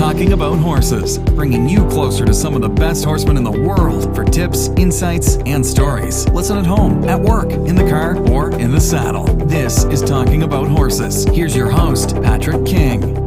Talking About Horses, bringing you closer to some of the best horsemen in the world for tips, insights, and stories. Listen at home, at work, in the car, or in the saddle. This is Talking About Horses. Here's your host, Patrick King.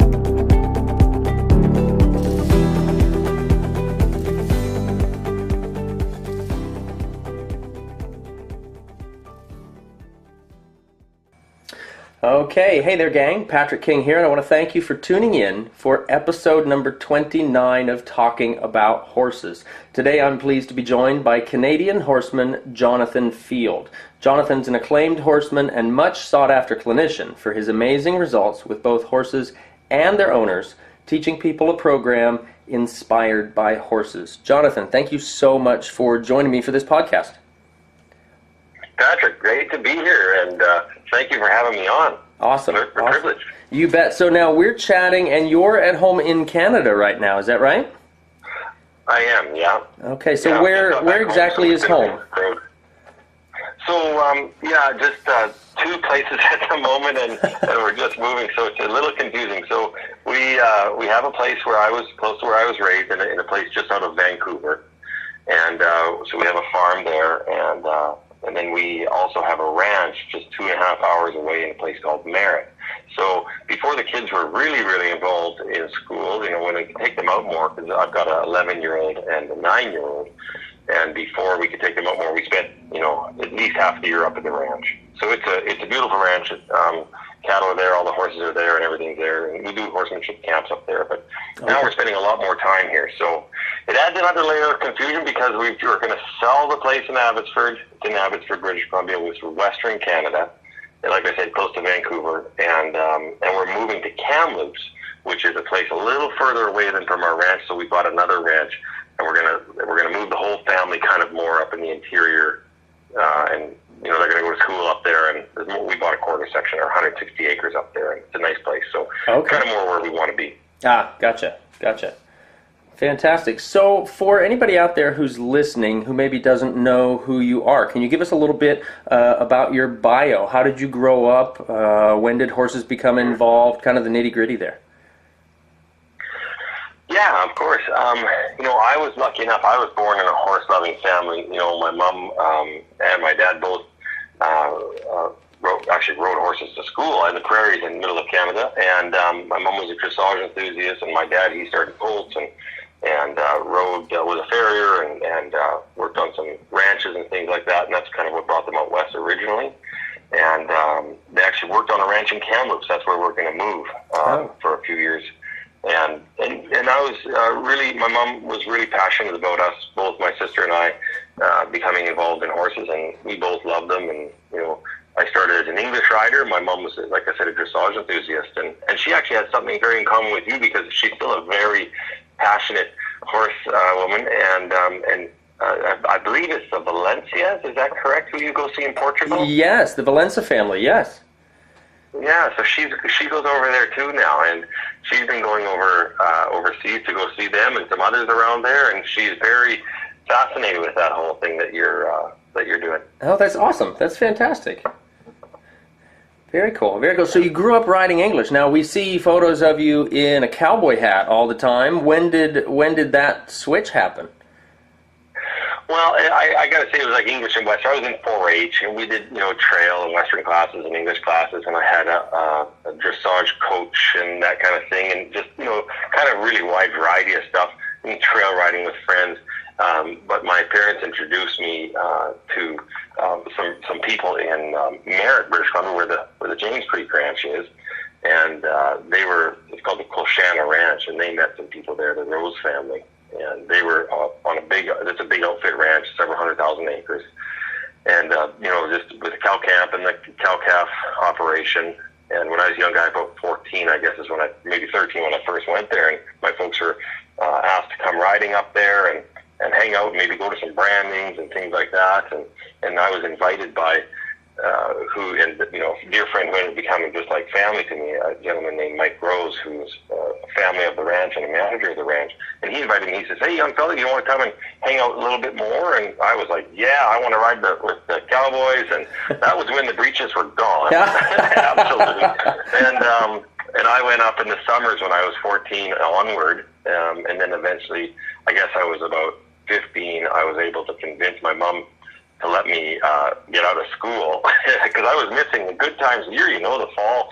Okay, hey there gang, Patrick King here, and I want to thank you for tuning in for episode number 29 of Talking About Horses. Today I'm pleased to be joined by Canadian horseman Jonathan Field. Jonathan's an acclaimed horseman and much sought after clinician for his amazing results with both horses and their owners, teaching people a program inspired by horses. Jonathan, thank you so much for joining me for this podcast. Patrick, great to be here, and thank you for having me on. Awesome. It's a privilege. You bet. So now we're chatting, and you're at home in Canada right now. Is that right? I am, yeah. Okay, so where exactly is home? So, just two places at the moment, and we're just moving, so it's a little confusing. So we have a place where I was close to where I was raised, in a place just out of Vancouver, and so we have a farm there, and then we also have a ranch just 2.5 hours away in a place called Merritt. So before the kids were really, really involved in school, when we could take them out more, because I've got an 11-year-old and a 9-year-old, and before we could take them out more, we spent, at least half the year up at the ranch. So it's a beautiful ranch. Cattle are there, all the horses are there, and everything's there. And we do horsemanship camps up there, but now we're spending a lot more time here. So it adds another layer of confusion because we were going to sell the place in Abbotsford. It's in Abbotsford, British Columbia, which is Western Canada, and like I said, close to Vancouver. And we're moving to Kamloops, which is a place a little further away than from our ranch. So we bought another ranch, and we're gonna move the whole family kind of more up in the interior, and they're going to go to school up there, and we bought a quarter section, or 160 acres up there, and it's a nice place. So kind of more where we want to be. Gotcha. Fantastic. So for anybody out there who's listening who maybe doesn't know who you are, can you give us a little bit about your bio? How did you grow up? When did horses become involved? Kind of the nitty-gritty there. Yeah, of course. I was lucky enough. I was born in a horse-loving family. My mom and my dad both rode horses to school in the prairies in the middle of Canada. And my mom was a dressage enthusiast, and my dad, he started colts and rode with a farrier and worked on some ranches and things like that. And that's kind of what brought them out west originally. And they actually worked on a ranch in Kamloops. That's where we're going to move for a few years. And I was my mom was really passionate about us, both my sister and I, becoming involved in horses, and we both loved them. And, I started as an English rider. My mom was, like I said, a dressage enthusiast, and she actually had something very in common with you because she's still a very passionate horse woman, and I believe it's the Valencias, is that correct, who you go see in Portugal? Yes, the Valença family, yes. Yeah, so she goes over there too now, and she's been going overseas to go see them and some others around there, and she's very fascinated with that whole thing that you're doing. Oh, that's awesome! That's fantastic. Very cool. Very cool. So you grew up riding English. Now we see photos of you in a cowboy hat all the time. When did that switch happen? Well, I got to say it was like English and Western. I was in 4-H, and we did, trail and Western classes and English classes, and I had a dressage coach and that kind of thing, and just, kind of really wide variety of stuff, and trail riding with friends. But my parents introduced me to some people in Merritt, British Columbia, where the James Creek Ranch is, and it's called the Colchana Ranch, and they met some people there, the Rose family. And they were on it's a big outfit ranch, several 100,000 acres. And, just with the cow camp and the cow calf operation. And when I was a young guy, about 14, I guess is maybe 13 when I first went there. And my folks were asked to come riding up there and hang out and maybe go to some brandings and things like that. And I was invited by a dear friend who ended up becoming just like family to me, a gentleman named Mike Rose, who's a family of the ranch and a manager of the ranch. And he invited me. He says, "Hey, young fella, do you want to come and hang out a little bit more?" And I was like, "Yeah, I want to ride with the Cowboys." And that was when the breeches were gone. Absolutely. And I went up in the summers when I was 14 onward, and then eventually, I guess I was about 15, I was able to convince my mom to let me get out of school because I was missing the good times of the year. You know, the fall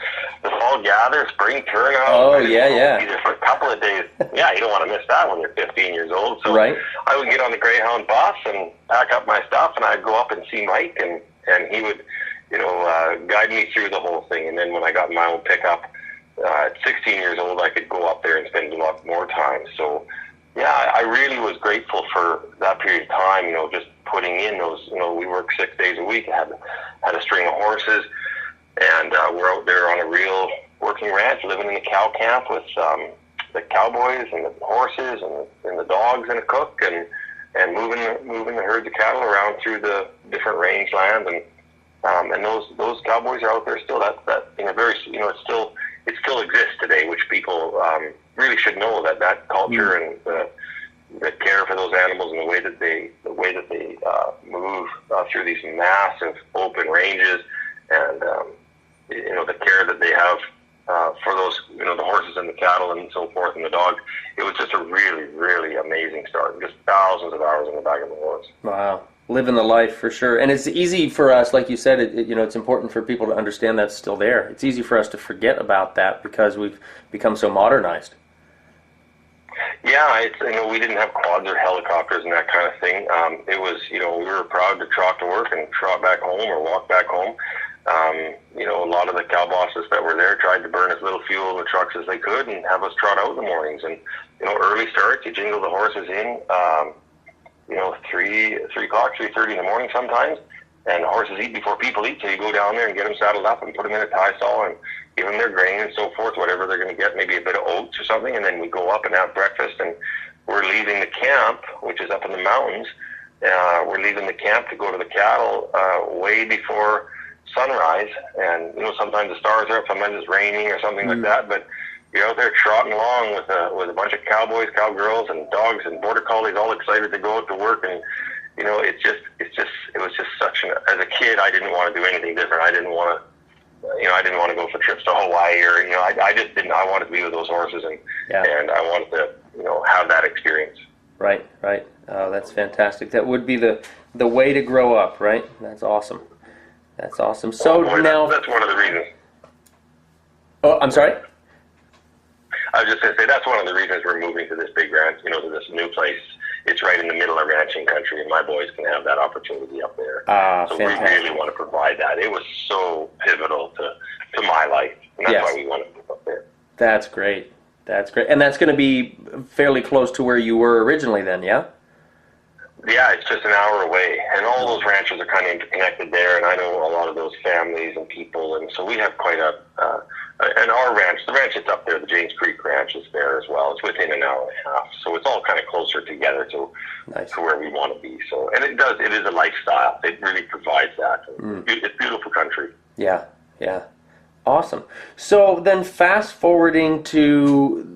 gather, spring turnout. Oh, yeah. Either for a couple of days. Yeah, you don't want to miss that when you're 15 years old. So right. I would get on the Greyhound bus and pack up my stuff, and I'd go up and see Mike, and he would, guide me through the whole thing. And then when I got my own pickup at 16 years old, I could go up there and spend a lot more time. So, yeah, I really was grateful for that period of time, just putting in those, we worked 6 days a week, had a string of horses, and we're out there on a real working ranch, living in the cow camp with the cowboys and the horses and the dogs and a cook, and moving the herds of cattle around through the different range land, and those cowboys are out there still. That in a very, it still exists today, which people really should know that culture and the care for those animals and the way that they move through these massive open ranges, and the care that they have for those, the horses and the cattle and so forth and the dogs. It was just a really, really amazing start. Just thousands of hours on the back of the horse. Wow. Living the life for sure. And it's easy for us, like you said, it's important for people to understand that's still there. It's easy for us to forget about that because we've become so modernized. Yeah, we didn't have quads or helicopters and that kind of thing. It was, we were proud to trot to work and trot back home or walk back home. A lot of the cow bosses that were there tried to burn as little fuel in the trucks as they could and have us trot out in the mornings. And, early starts, you jingle the horses in, 3 o'clock, 3:30 in the morning sometimes. And horses eat before people eat, so you go down there and get them saddled up and put them in a tie stall and give them their grain and so forth, whatever they're going to get, maybe a bit of oats or something, and then we go up and have breakfast, and we're leaving the camp, which is up in the mountains. We're leaving the camp to go to the cattle way before sunrise, and sometimes the stars are up, sometimes it's raining or something like that, but you're out there trotting along with a bunch of cowboys, cowgirls, and dogs and border collies all excited to go out to work, and it was just such as a kid, I didn't want to do anything different. I didn't want to go for trips to Hawaii or, I just didn't. I wanted to be with those horses and I wanted to, have that experience. Right. Oh, that's fantastic. That would be the way to grow up, right? That's awesome. So now that's one of the reasons. Oh, I'm sorry? I was just going to say that's one of the reasons we're moving to this big ranch, to this new place. It's right in the middle of ranching country, and my boys can have that opportunity up there. So fantastic. We really want to provide that. It was so pivotal to my life, and that's why we want to move up there. That's great. And that's going to be fairly close to where you were originally then, yeah? Yeah, it's just an hour away, and all those ranches are kind of interconnected there, and I know a lot of those families and people, and so we have quite and our ranch, the ranch that's up there, the James Creek Ranch is there as well. It's within an hour and a half, so it's all kind of closer together to where we want to be. So, and it is a lifestyle. It really provides that. It's beautiful country. Yeah. Awesome. So then fast forwarding to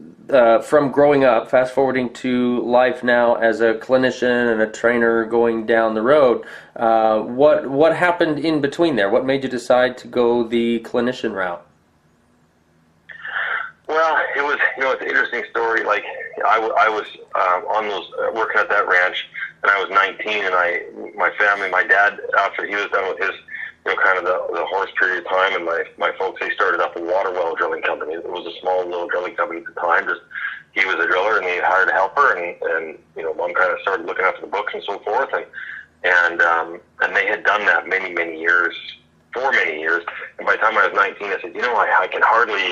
from growing up, fast forwarding to life now as a clinician and a trainer going down the road, what happened in between there? What made you decide to go the clinician route? Well, it was, it's an interesting story. Like, I was on those, working at that ranch, and I was 19, and my family, my dad, after he was done with his, kind of the horse period of time, and my folks, they started up a water well drilling company. It was a small little drilling company at the time. Just he was a driller, and they hired a helper, and Mom kind of started looking after the books and so forth, and they had done that many years. For many years, and by the time I was 19, I said, I can hardly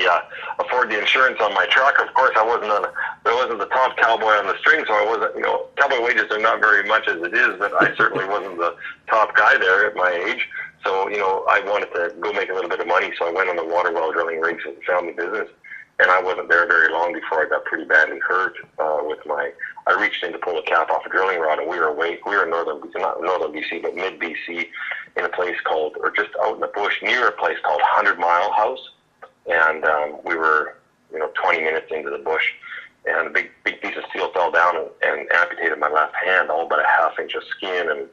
afford the insurance on my truck. Of course, I wasn't the top cowboy on the string, so I wasn't, cowboy wages are not very much as it is, but I certainly wasn't the top guy there at my age. So, I wanted to go make a little bit of money, so I went on the water well drilling rigs as a family business, and I wasn't there very long before I got pretty badly hurt I reached in to pull a cap off a drilling rod, and we were in not northern BC, but mid BC, in a place called, or just out in the bush near a place called 100 Mile House, and we were 20 minutes into the bush, and a big piece of steel fell down and amputated my left hand, all but a half-inch of skin, and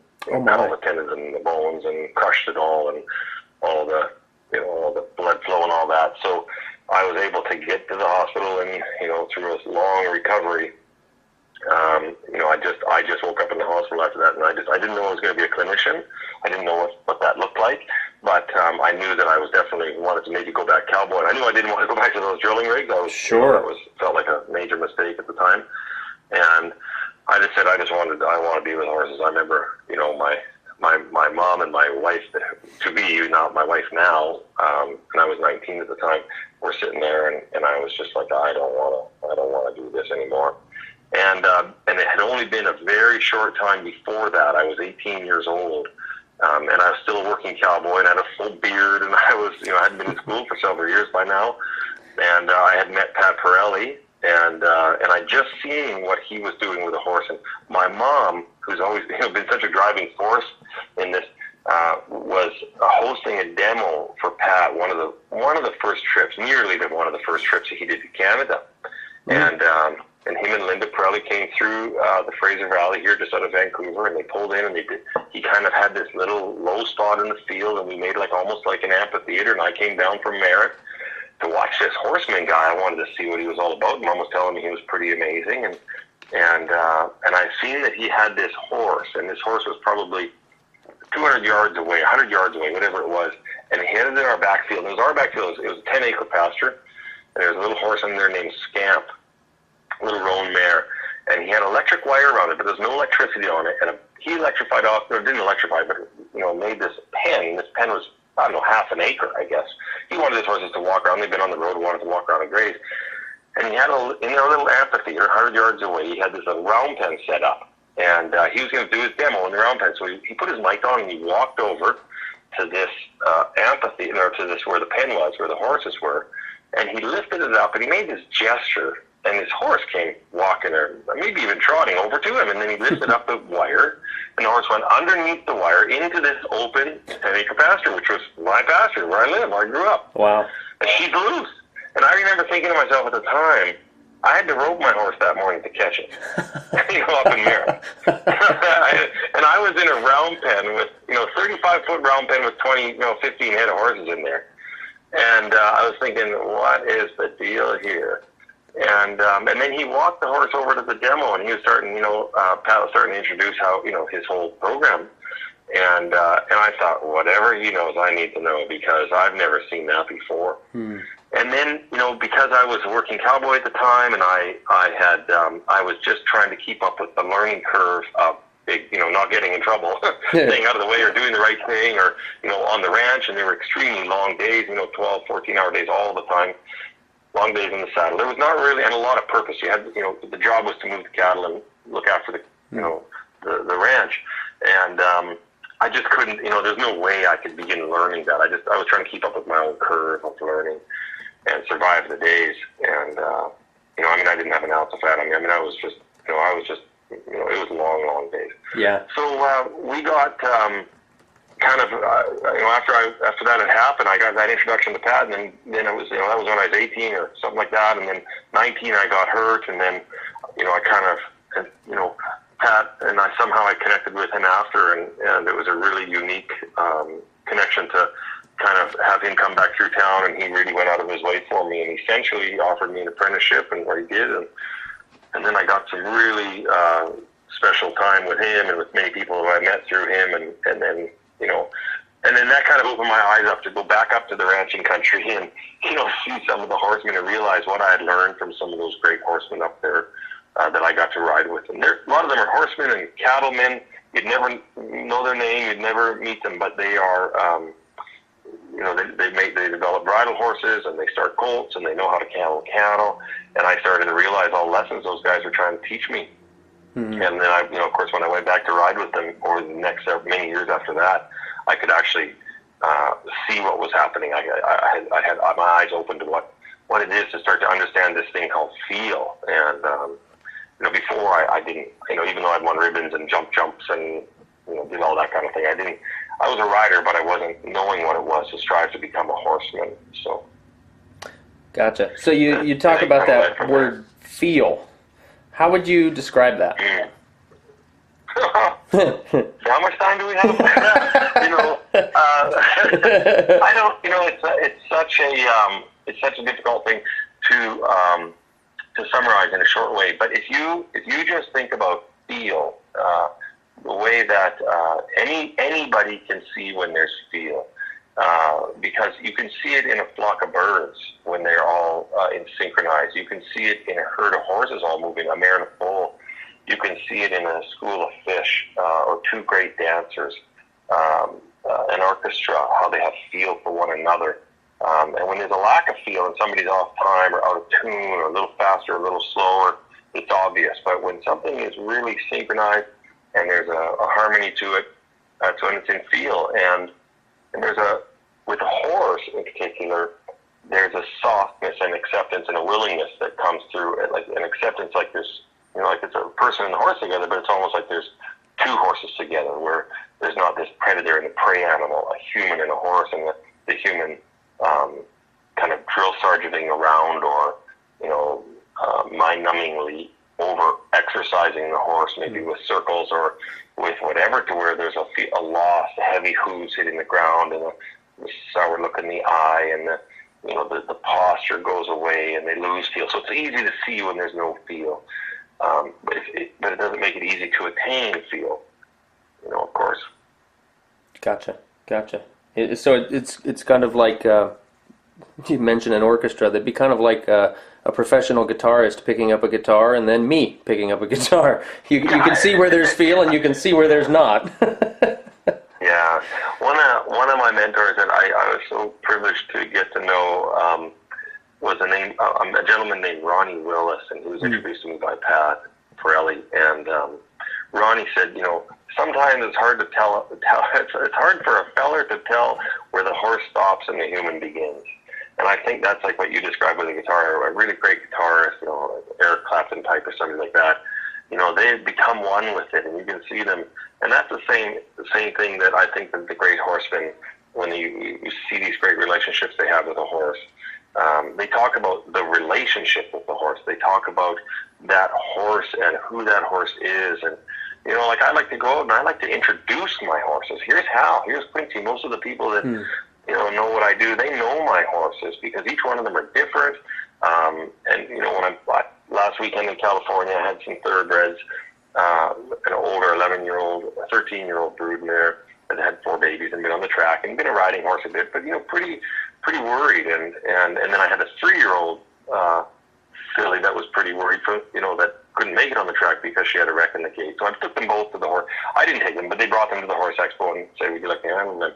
cut all the tendons and the bones, and crushed it all, and all the blood flow and all that. So I was able to get to the hospital, and through a long recovery, I just woke up in the hospital after that, and I didn't know I was going to be a clinician. I didn't know what that looked like, but I knew that I was definitely wanted to maybe go back cowboy. And I knew I didn't want to go back to those drilling rigs. I was sure. Felt like a major mistake at the time, and I just said I want to be with horses. I remember, my mom and my wife to be, not my wife now, and I was 19 at the time. We're sitting there, and I was just like, I don't want to do this anymore. And it had only been a very short time before that. I was 18 years old, and I was still a working cowboy, and I had a full beard, and I hadn't been in school for several years by now, and I had met Pat Pirelli, and I just seen what he was doing with a horse. And my mom, who's always been such a driving force in this, was hosting a demo for Pat, one of the first trips, nearly one of the first trips that he did to Canada, and him and Linda Pirelli came through the Fraser Valley here just out of Vancouver, and they pulled in, and he kind of had this little low spot in the field, and we made almost like an amphitheater, and I came down from Merritt to watch this horseman guy. I wanted to see what he was all about. Mom was telling me he was pretty amazing, and I seen that he had this horse, and this horse was probably 200 yards away, 100 yards away, whatever it was, and he had it in our backfield. It was our backfield. It was a 10-acre pasture, and there was a little horse in there named Scamp, a little roan mare, and he had electric wire around it, but there's no electricity on it, and he electrified off, or didn't electrify, but made this pen. This pen was, I don't know, half an acre, I guess. He wanted his horses to walk around. They'd been on the road, wanted to walk around and graze. And he had in their little amphitheater, 100 yards away, he had this little round pen set up. And he was going to do his demo in the round pen. So he put his mic on, and he walked over to this amphitheater, or to this where the pen was, where the horses were. And he lifted it up, and he made this gesture. And his horse came walking, or maybe even trotting over to him. And then he lifted up the wire, and the horse went underneath the wire into this open 10-acre pasture, which was my pasture, where I live, where I grew up. Wow. And she's loose. And I remember thinking to myself at the time, I had to rope my horse that morning to catch it, up in Merritt. And I was in a round pen with, 35-foot round pen with 15 head of horses in there. And I was thinking, what is the deal here? And then he walked the horse over to the demo, and he was starting, Pat was starting to introduce how, his whole program. And I thought, whatever he knows, I need to know, because I've never seen that before. And then, because I was working cowboy at the time, and I was just trying to keep up with the learning curve of, not getting in trouble, staying out of the way, or doing the right thing, or, on the ranch, and they were extremely long days, 12, 14-hour days all the time, long days in the saddle. There was not really, and a lot of purpose. You had, the job was to move the cattle and look after the, the ranch. And I just couldn't, there's no way I could begin learning that. I was trying to keep up with my own curve of learning and survive the days. And, I didn't have an ounce of fat on me. I was just, it was long, long days. Yeah. So we got kind of, after that had happened, I got that introduction to Pat, and then it was, that was when I was 18 or something like that, and then 19 I got hurt, and then, I kind of, Pat, and I connected with him after, and it was a really unique connection to kind of have him come back through town, and he really went out of his way for me, and essentially offered me an apprenticeship, and what he did, and then I got some really special time with him and with many people who I met through him, and then, and then that kind of opened my eyes up to go back up to the ranching country and, see some of the horsemen and realize what I had learned from some of those great horsemen up there that I got to ride with. And a lot of them are horsemen and cattlemen. You'd never know their name, you'd never meet them, but they are, they develop bridle horses, and they start colts, and they know how to handle cattle. And I started to realize all the lessons those guys were trying to teach me. And then of course, when I went back to ride with them over the next many years after that, I could actually see what was happening. I had my eyes open to what it is to start to understand this thing called feel. And before I didn't, even though I'd won ribbons and jumps and did all that kind of thing, I was a rider, but I wasn't knowing what it was to strive to become a horseman. So. Gotcha. So you talk about that word feel. How would you describe that? How much time do we have? I don't. It's such a. it's such a difficult thing to summarize in a short way. But if you just think about feel, the way that anybody can see when there's feel, because you can see it in a flock of birds when they're all in synchronized. You can see it in a herd of horses all moving, a mare and a foal. You can see it in a school of fish or two great dancers, an orchestra, how they have feel for one another. And when there's a lack of feel and somebody's off time or out of tune or a little faster or a little slower, it's obvious. But when something is really synchronized and there's a harmony to it, so it's in feel. And there's with a horse in particular, there's a softness and acceptance and a willingness that comes through it, like an acceptance, like there's, like it's a person and a horse together, but it's almost like there's two horses together, where there's not this predator and the prey animal, a human and a horse, and the human kind of drill sergeanting around, or mind-numbingly over-exercising the horse, maybe with circles or with whatever, to where there's a loss, a heavy hooves hitting the ground, and the sour look in the eye, and the posture goes away, and they lose feel. So it's easy to see when there's no feel, but it doesn't make it easy to attain feel, of course. Gotcha. So it's kind of like, you mentioned an orchestra. That'd be kind of like a professional guitarist picking up a guitar, and then me picking up a guitar. You can see where there's feel, and you can see where there's not. Yeah, one of my mentors that I was so privileged to get to know was a gentleman named Ronnie Willis, and he was introduced to me by Pat Pirelli. And Ronnie said, sometimes it's hard to tell. It's hard for a feller to tell where the horse stops and the human begins. And I think that's like what you described with a guitar. A really great guitarist, Eric Clapton type or something like that. They become one with it, and you can see them. And that's the same thing that I think that the great horsemen, when you see these great relationships they have with a horse, they talk about the relationship with the horse. They talk about that horse and who that horse is. And, like I like to go out and I like to introduce my horses. Here's Hal, here's Quincy. Most of the people that, know what I do, they know my horses, because each one of them are different. And, when last weekend in California, I had some thoroughbreds, an older 11-year-old, a 13-year-old broodmare that had 4 babies and been on the track and been a riding horse a bit, but, pretty worried. And then I had a 3-year-old filly that was pretty worried for, that couldn't make it on the track because she had a wreck in the gate. So I took them both to the horse. I didn't take them, but they brought them to the horse expo and said, would you like to handle them?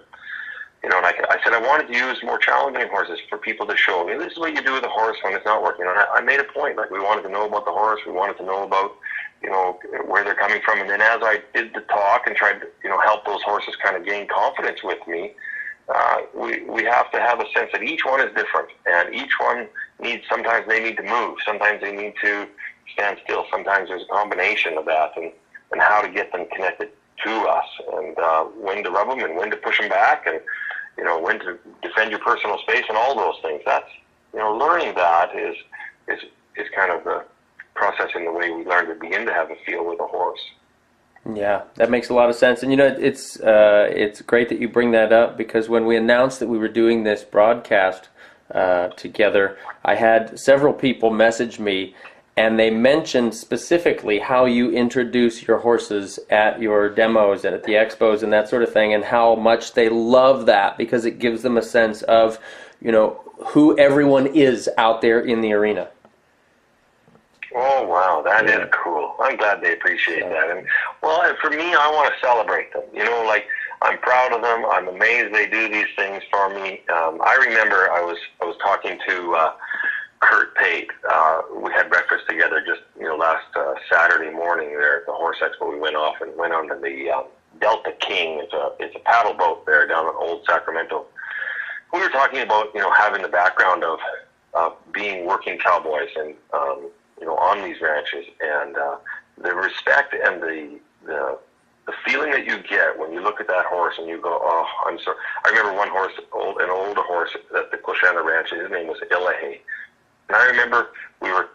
And I said I wanted to use more challenging horses for people to show me, this is what you do with a horse when it's not working. And I made a point, like we wanted to know about the horse, we wanted to know about, where they're coming from. And then as I did the talk and tried to, help those horses kind of gain confidence with me, we have to have a sense that each one is different, and each one sometimes they need to move, sometimes they need to stand still, sometimes there's a combination of that, and how to get them connected to us, and when to rub them and when to push them back, and when to defend your personal space, and all those things. That's learning that is kind of the process in the way we learn to begin to have a feel with a horse. Yeah, that makes a lot of sense. And it's great that you bring that up, because when we announced that we were doing this broadcast together, I had several people message me, and they mentioned specifically how you introduce your horses at your demos and at the expos and that sort of thing, and how much they love that, because it gives them a sense of, who everyone is out there in the arena. Oh, wow, that is cool. I'm glad they appreciate that. And for me, I want to celebrate them. I'm proud of them. I'm amazed they do these things for me. I remember I was talking to Kurt Pate. We had breakfast together just last Saturday morning there at the Horse Expo. We went off and went on to the Delta King. It's a paddle boat there down in Old Sacramento. We were talking about having the background of being working cowboys and on these ranches, and the respect and the feeling that you get when you look at that horse and you go, oh, I'm sorry. I remember one horse, an older horse at the Clochana Ranch. His name was Ilahe. And I remember we were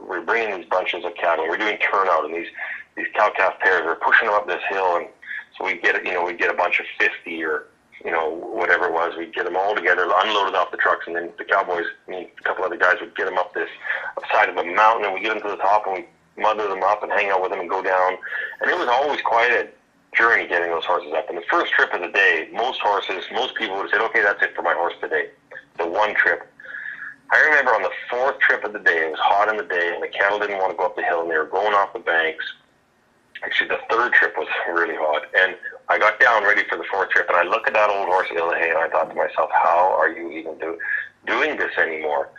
we were bringing these bunches of cattle. We were doing turnout, and these cow-calf pairs were pushing them up this hill, and so we get a bunch of 50 or whatever it was, we'd get them all together, unloaded off the trucks, and then the Cowboys, me and a couple other guys would get them up this side of a mountain, and we get them to the top, and we mother them up and hang out with them and go down. And it was always quite a journey getting those horses up. And the first trip of the day, most people would have said, okay, that's it for my horse today. The one trip. I remember on the fourth trip of the day, it was hot in the day, and the cattle didn't want to go up the hill, and they were going off the banks. Actually, the third trip was really hot, and I got down ready for the fourth trip, and I looked at that old horse, Ilahe, and I thought to myself, how are you even doing this anymore?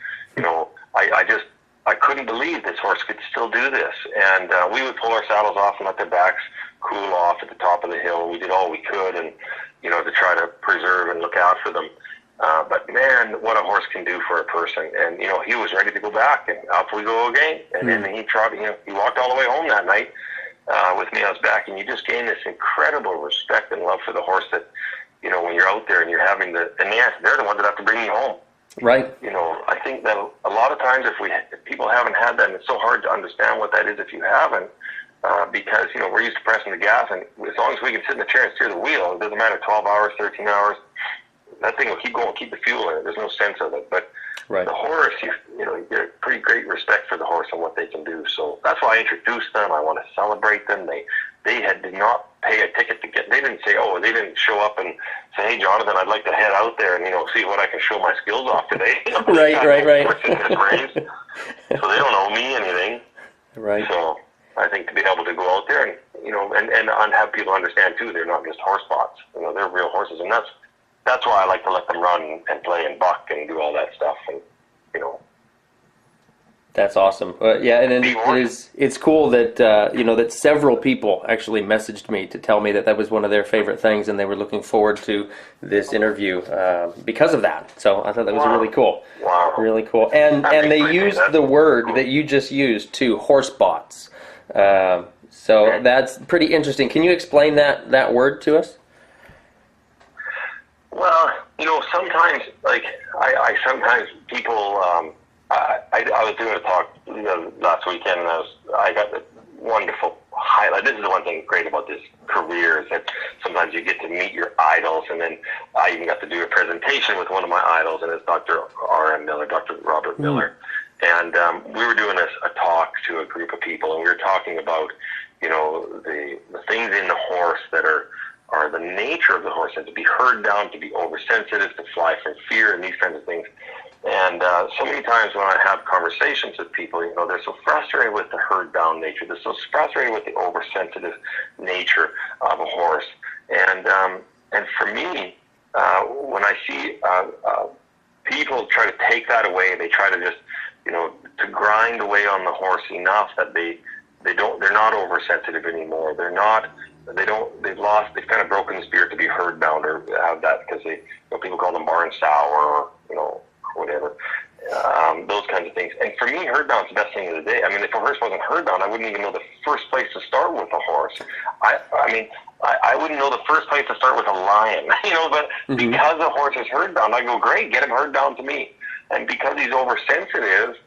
I couldn't believe this horse could still do this. And we would pull our saddles off and let their backs cool off at the top of the hill. We did all we could, and to try to preserve and look out for them. But man, what a horse can do for a person. And he was ready to go back, and up we go again. And then he trotted. He walked all the way home that night with me on his back, and you just gain this incredible respect and love for the horse that when you're out there and you're having they're the ones that have to bring you home. Right. I think that a lot of times if people haven't had that, and it's so hard to understand what that is if you haven't, because, we're used to pressing the gas, and as long as we can sit in the chair and steer the wheel, it doesn't matter 12 hours, 13 hours, that thing will keep going, keep the fuel in it. There's no sense of it. But the horse, you get a pretty great respect for the horse and what they can do. So that's why I introduced them. I want to celebrate them. They did not pay a ticket to get. They didn't say, they didn't show up and say, hey, Jonathan, I'd like to head out there and see what I can show my skills off today. Right. So they don't owe me anything. Right. So I think to be able to go out there and and have people understand too, they're not just horse bots. They're real horses, and that's why I like to let them run and play and buck and do all that stuff. And That's awesome. And it's cool that that several people actually messaged me to tell me that was one of their favorite things, and they were looking forward to this interview because of that. So I thought that was really cool. Wow. Really cool. And they used the word that you just used too, horse bots. So that's pretty interesting. Can you explain that word to us? Well, sometimes, I sometimes people, I was doing a talk last weekend, and I got the wonderful highlight. This is the one thing great about this career, is that sometimes you get to meet your idols, and then I even got to do a presentation with one of my idols, and it's Dr. R.M. Miller, Dr. Robert Miller. And we were doing a talk to a group of people, and we were talking about, the things in the horse that are the nature of the horse, and to be herd down, to be oversensitive, to fly from fear, and these kinds of things. And so many times when I have conversations with people, they're so frustrated with the herd down nature. They're so frustrated with the oversensitive nature of a horse. And for me, when I see people try to take that away, they try to just, to grind away on the horse enough that they're not oversensitive anymore. They've kind of broken the spirit to be herd bound or have that, because people call them barn sour or, whatever. Those kinds of things. And for me, herd bound's the best thing of the day. I mean, if a horse wasn't herd bound, I wouldn't even know the first place to start with a horse. I wouldn't know the first place to start with a lion, but because a horse is herd bound, I go, great, get him herd bound to me. And because he's oversensitive,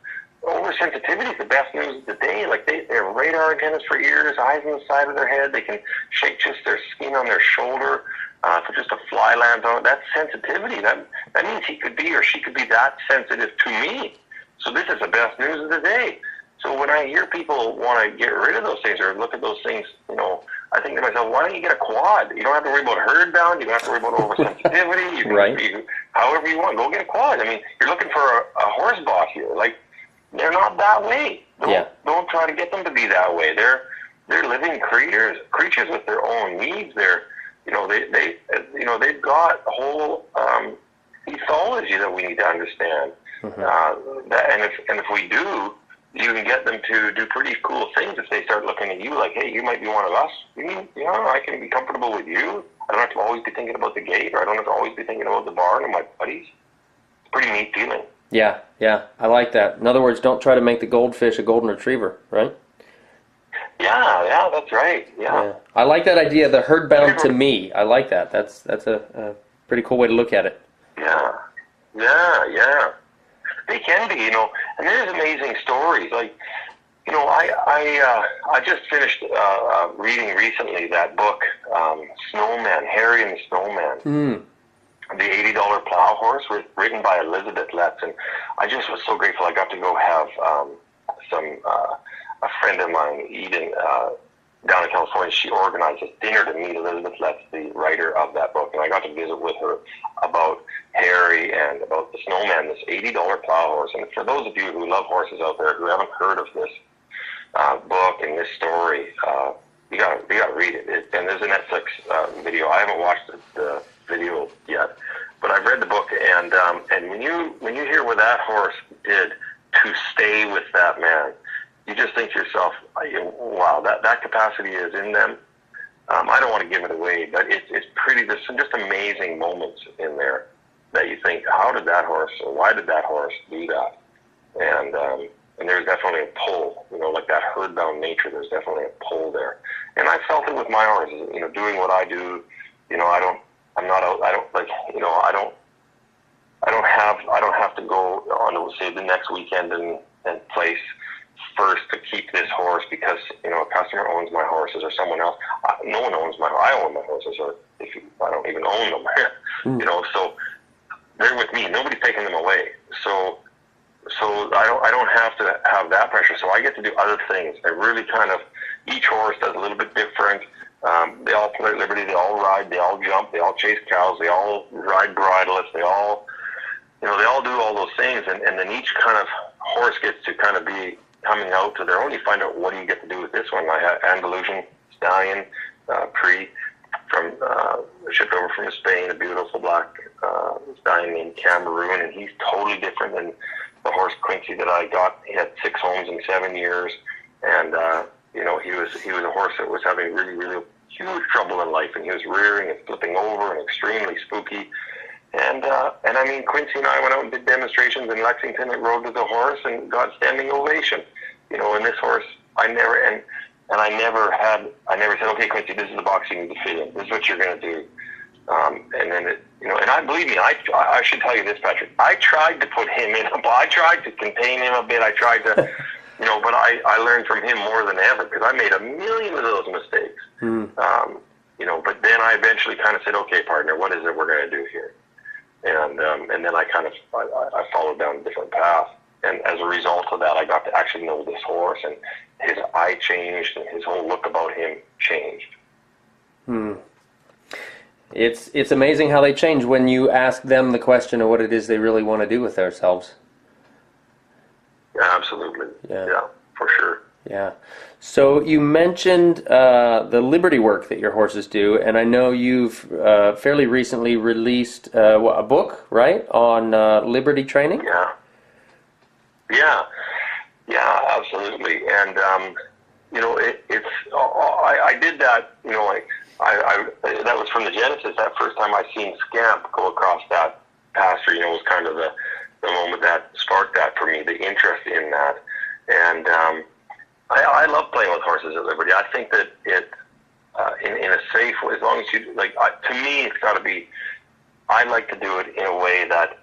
oversensitivity is the best news of the day. They have radar antennas for ears, eyes on the side of their head. They can shake just their skin on their shoulder. So just a fly lands on it. That's sensitivity. That means he could be or she could be that sensitive to me. So this is the best news of the day. So when I hear people want to get rid of those things or look at those things, I think to myself, why don't you get a quad? You don't have to worry about herd bound. You don't have to worry about oversensitivity. You can be however you want. Go get a quad. I mean, you're looking for a horse bot here. They're not that way. Don't try to get them to be that way. They're living creatures with their own needs. They've got a whole ethology that we need to understand. And if we do, you can get them to do pretty cool things if they start looking at you like, hey, you might be one of us. I can be comfortable with you. I don't have to always be thinking about the gate, or I don't have to always be thinking about the barn or my buddies. It's a pretty neat feeling. Yeah, I like that. In other words, don't try to make the goldfish a golden retriever, right? Yeah, that's right. Yeah. I like that idea, the herd bound to me. I like that. That's a pretty cool way to look at it. Yeah. They can be, and there's amazing stories. I just finished reading recently that book, Snowman, Harry and the Snowman. the $80 Plow Horse, written by Elizabeth Letts, and I just was so grateful. I got to go have a friend of mine, Eden, down in California. She organized a dinner to meet Elizabeth Letts, the writer of that book, and I got to visit with her about Harry and about the Snowman, this $80 Plow Horse. And for those of you who love horses out there who haven't heard of this book and this story, you got to read it. And there's a Netflix video. I haven't watched the video yet, but I've read the book, and when you hear what that horse did to stay with that man, you just think to yourself, wow, that capacity is in them. I don't want to give it away, but it's pretty. There's some just amazing moments in there that you think, how did that horse, or why did that horse do that? And there's definitely a pull, like that herd-bound nature. There's definitely a pull there, and I felt it with my horses. Doing what I do, I don't have to go on, say, the next weekend and place first to keep this horse because a customer owns my horses or someone else. No one owns my. I own my horses, or I don't even own them. So they're with me. Nobody's taking them away. So I don't have to have that pressure. So I get to do other things. I really each horse does a little bit different. They all play at liberty. They all ride. They all jump. They all chase cows. They all ride bridleless. They all do all those things. And then each kind of horse gets to kind of be coming out to their own. You find out, what do you get to do with this one? I had Andalusian stallion, shipped over from Spain, a beautiful black stallion named Cameroon, and he's totally different than the horse Quincy that I got. He had 6 homes in 7 years, and he was a horse that was having really, really huge trouble in life, and he was rearing and flipping over and extremely spooky. And I mean, Quincy and I went out and did demonstrations in Lexington and rode with the horse and got standing ovation. And this horse, I never said, okay, Quincy, this is the box you need to fit in. This is what you're going to do. And then believe me, I should tell you this, Patrick. I tried to put him in. I tried to contain him a bit. I tried to, but I learned from him more than ever because I made a million of those mistakes. But then I eventually kind of said, okay, partner, what is it we're going to do here? And then I followed down a different path. And as a result of that, I got to actually know this horse, and his eye changed, and his whole look about him changed. It's amazing how they change when you ask them the question of what it is they really want to do with themselves. Yeah, absolutely. Yeah, for sure. Yeah. So you mentioned the Liberty work that your horses do, and I know you've fairly recently released a book, right, on Liberty training? Yeah, absolutely. And I did that. That was from the Genesis. That first time I seen Scamp go across that pasture, was kind of the moment that sparked that for me, the interest in that. And I love playing with horses at Liberty. I think that it, in a safe way, as long as you, to me, it's got to be, I like to do it in a way that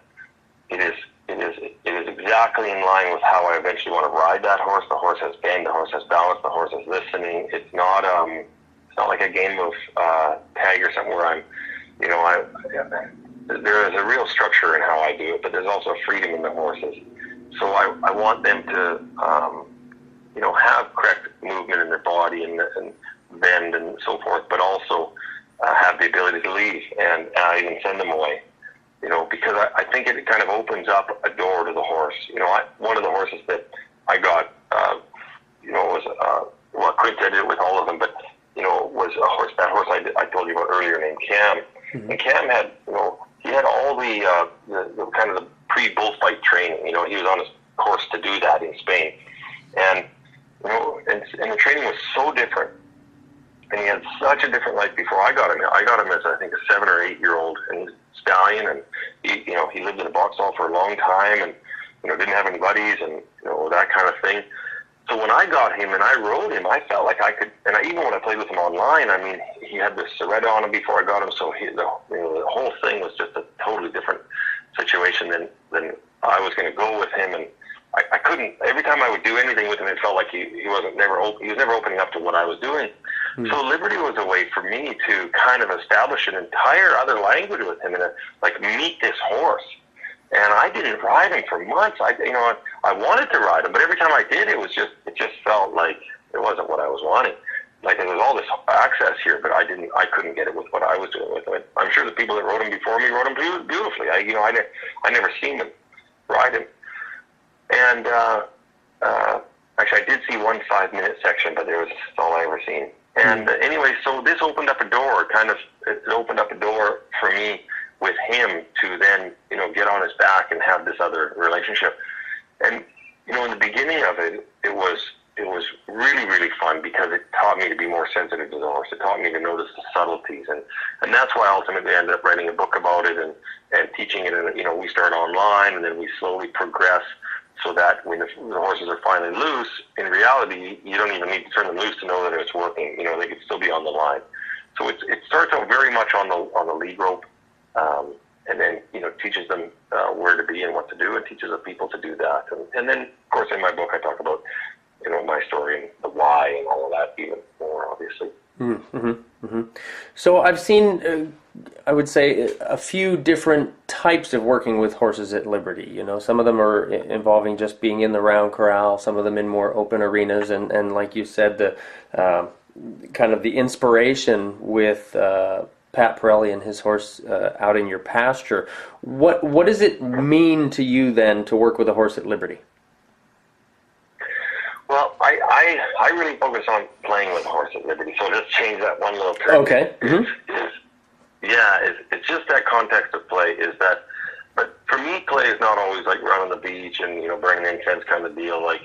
it is exactly in line with how I eventually want to ride that horse. The horse has bend, the horse has balance, the horse is listening. It's not like a game of tag or something where there is a real structure in how I do it, but there's also freedom in the horses. So I want them to, have correct movement in their body and bend and so forth, but also have the ability to leave and even send them away. Because I think it kind of opens up a door to the horse. One of the horses that I got, was Quint did it with all of them, but was a horse. That horse I told you about earlier, named Cam. Mm-hmm. And Cam had, he had all the kind of the pre-bullfight training. He was on his course to do that in Spain, and and the training was so different. And he had such a different life before I got him. I got him as, I think, a 7 or 8 year old and stallion, and he lived in a box stall for a long time, and didn't have any buddies, and that kind of thing. So when I got him and I rode him, I felt like I could. And even when I played with him online, I mean, he had this Seretta on him before I got him, so the whole thing was just a totally different situation than I was going to go with him. And I couldn't. Every time I would do anything with him, it felt like he was never opening up to what I was doing. So Liberty was a way for me to kind of establish an entire other language with him, and meet this horse. And I didn't ride him for months. I wanted to ride him, but every time I did, it just felt like it wasn't what I was wanting. Like there was all this access here, but I couldn't get it with what I was doing with him. I'm sure the people that rode him before me rode him beautifully. I never seen them ride him. And actually, I did see one 5-minute section, but that's all I ever seen. And anyway, so this opened up a door. It opened up a door for me with him to then get on his back and have this other relationship. And in the beginning of it, it was really, really fun because it taught me to be more sensitive to the horse. It taught me to notice the subtleties, and that's why I ultimately ended up writing a book about it and teaching it. And we start online, and then we slowly progress so that when the horses are finally loose, in reality, you don't even need to turn them loose to know that it's working. They could still be on the line. So it starts out very much on the lead rope, and then teaches them where to be and what to do, and teaches the people to do that. And then, of course, in my book, I talk about my story and the why and all of that even more, obviously. Mm-hmm, mm-hmm. So I've seen, I would say, a few different types of working with horses at Liberty. Some of them are involving just being in the round corral, some of them in more open arenas, and like you said, the kind of the inspiration with Pat Pirelli and his horse out in your pasture. What does it mean to you then to work with a horse at Liberty? Well, I really focus on playing with a horse at Liberty, so let's change that one little term. Okay. Mm-hmm. It's just that context of play is that, but for me, play is not always like running the beach and, burning incense kind of deal, like,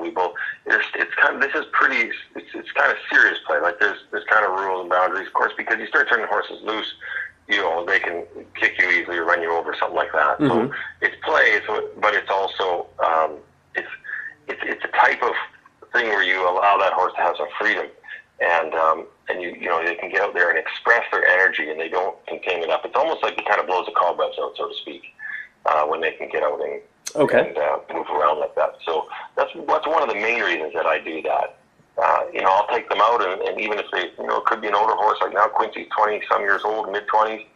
we both, it's kind of, this is pretty, it's kind of serious play, like there's kind of rules and boundaries, of course, because you start turning horses loose, they can kick you easily or run you over, something like that. Mm-hmm. So it's play, but it's also, it's a type of thing where you allow that horse to have some freedom, and they can get out there and express their energy, and they don't contain it up. It's almost like it kind of blows the cobwebs out, so to speak, when they can get out and move around like that. So that's one of the main reasons that I do that. I'll take them out, and even if they, it could be an older horse, like now Quincy's 20-some years old, mid-20s,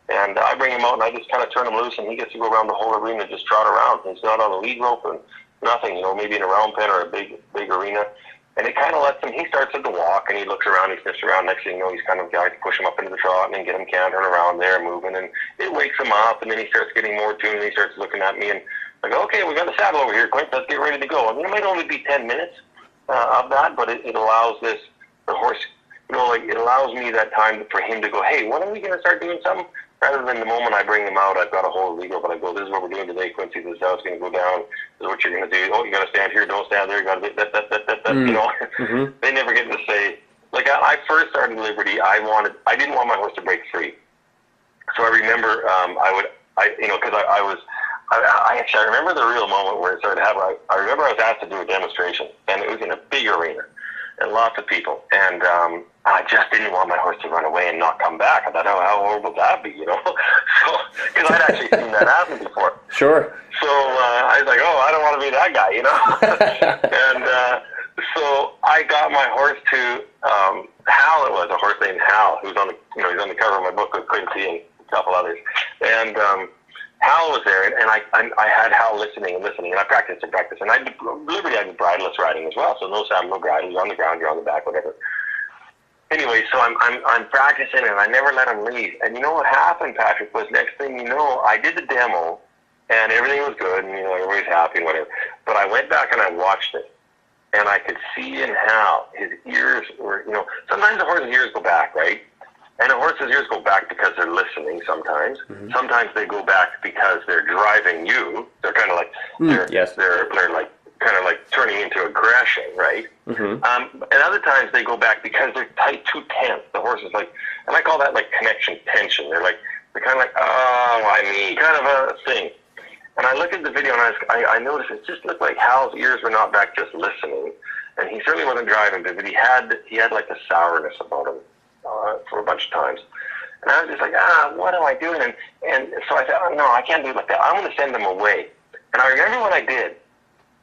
and I bring him out and I just kind of turn him loose, and he gets to go around the whole arena and just trot around. He's not on a lead rope and nothing, maybe in a round pen or a big arena. And it kind of lets him, he starts to walk and he looks around, he sniffs around. Next thing you know, he's kind of guys push him up into the trot and then get him cantering around there, moving. And it wakes him up, and then he starts getting more tuned, and he starts looking at me and like, okay, we got the saddle over here, Quint, let's get ready to go. And it might only be 10 minutes of that, but it allows the horse, it allows me that time for him to go, hey, when are we going to start doing something? Rather than the moment I bring him out, I've got a whole legal, but I go, this is what we're doing today, Quincy, this is how it's going to go down, this is what you're going to do. Oh, you got to stand here, don't stand there, you got to do that, Mm-hmm. They never get to say, like I first started Liberty, I didn't want my horse to break free. So I remember, I remember the real moment where it started happening. I remember I was asked to do a demonstration, and it was in a big arena, and lots of people, and I just didn't want my horse to run away and not come back. I thought, how horrible would that be, So, because I'd actually seen that happen before. Sure. So I was like, I don't want to be that guy, And so I got my horse to Hal. It was a horse named Hal, who's on the he's on the cover of my book with Quincy and a couple others, and Hal was there, and I had Hal listening, and I practiced. And I did bridleless riding as well, so no saddle, no bridle. You're on the ground, you're on the back, whatever. Anyway, so I'm practicing, and I never let him leave. And you know what happened, Patrick, was next thing you know, I did the demo, and everything was good, and everybody's happy and whatever. But I went back and I watched it, and I could see in Hal, his ears were, sometimes a horse's ears go back, right? And a horse's ears go back because they're listening sometimes. Mm-hmm. Sometimes they go back because they're driving you. They're kind of like, they're like kind of like turning into aggression, right? Mm-hmm. And other times they go back because they're tight, too tense. The horse is like, and I call that like connection tension. They're kind of like, kind of a thing. And I looked at the video and I noticed it just looked like Hal's ears were not back just listening. And he certainly wasn't driving, but he had like a sourness about him for a bunch of times. And I was just like, what am I doing? And so I said, no, I can't do it like that. I'm going to send them away. And I remember when I did,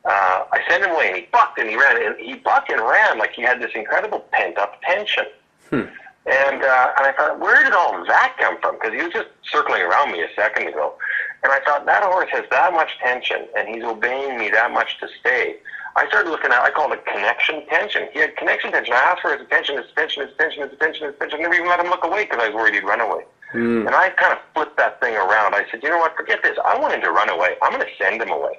I I sent him away, and he bucked and he ran, and he bucked and ran like he had this incredible pent-up tension. And I thought, where did all that come from? Because he was just circling around me a second ago. And I thought, that horse has that much tension, and he's obeying me that much to stay. I started looking at, I called it connection tension. He had connection tension. I asked for his attention, his attention, his attention, his attention, his attention. I never even let him look away because I was worried he'd run away. And I kind of flipped that thing around. I said, you know what, forget this. I want him to run away. I'm going to send him away.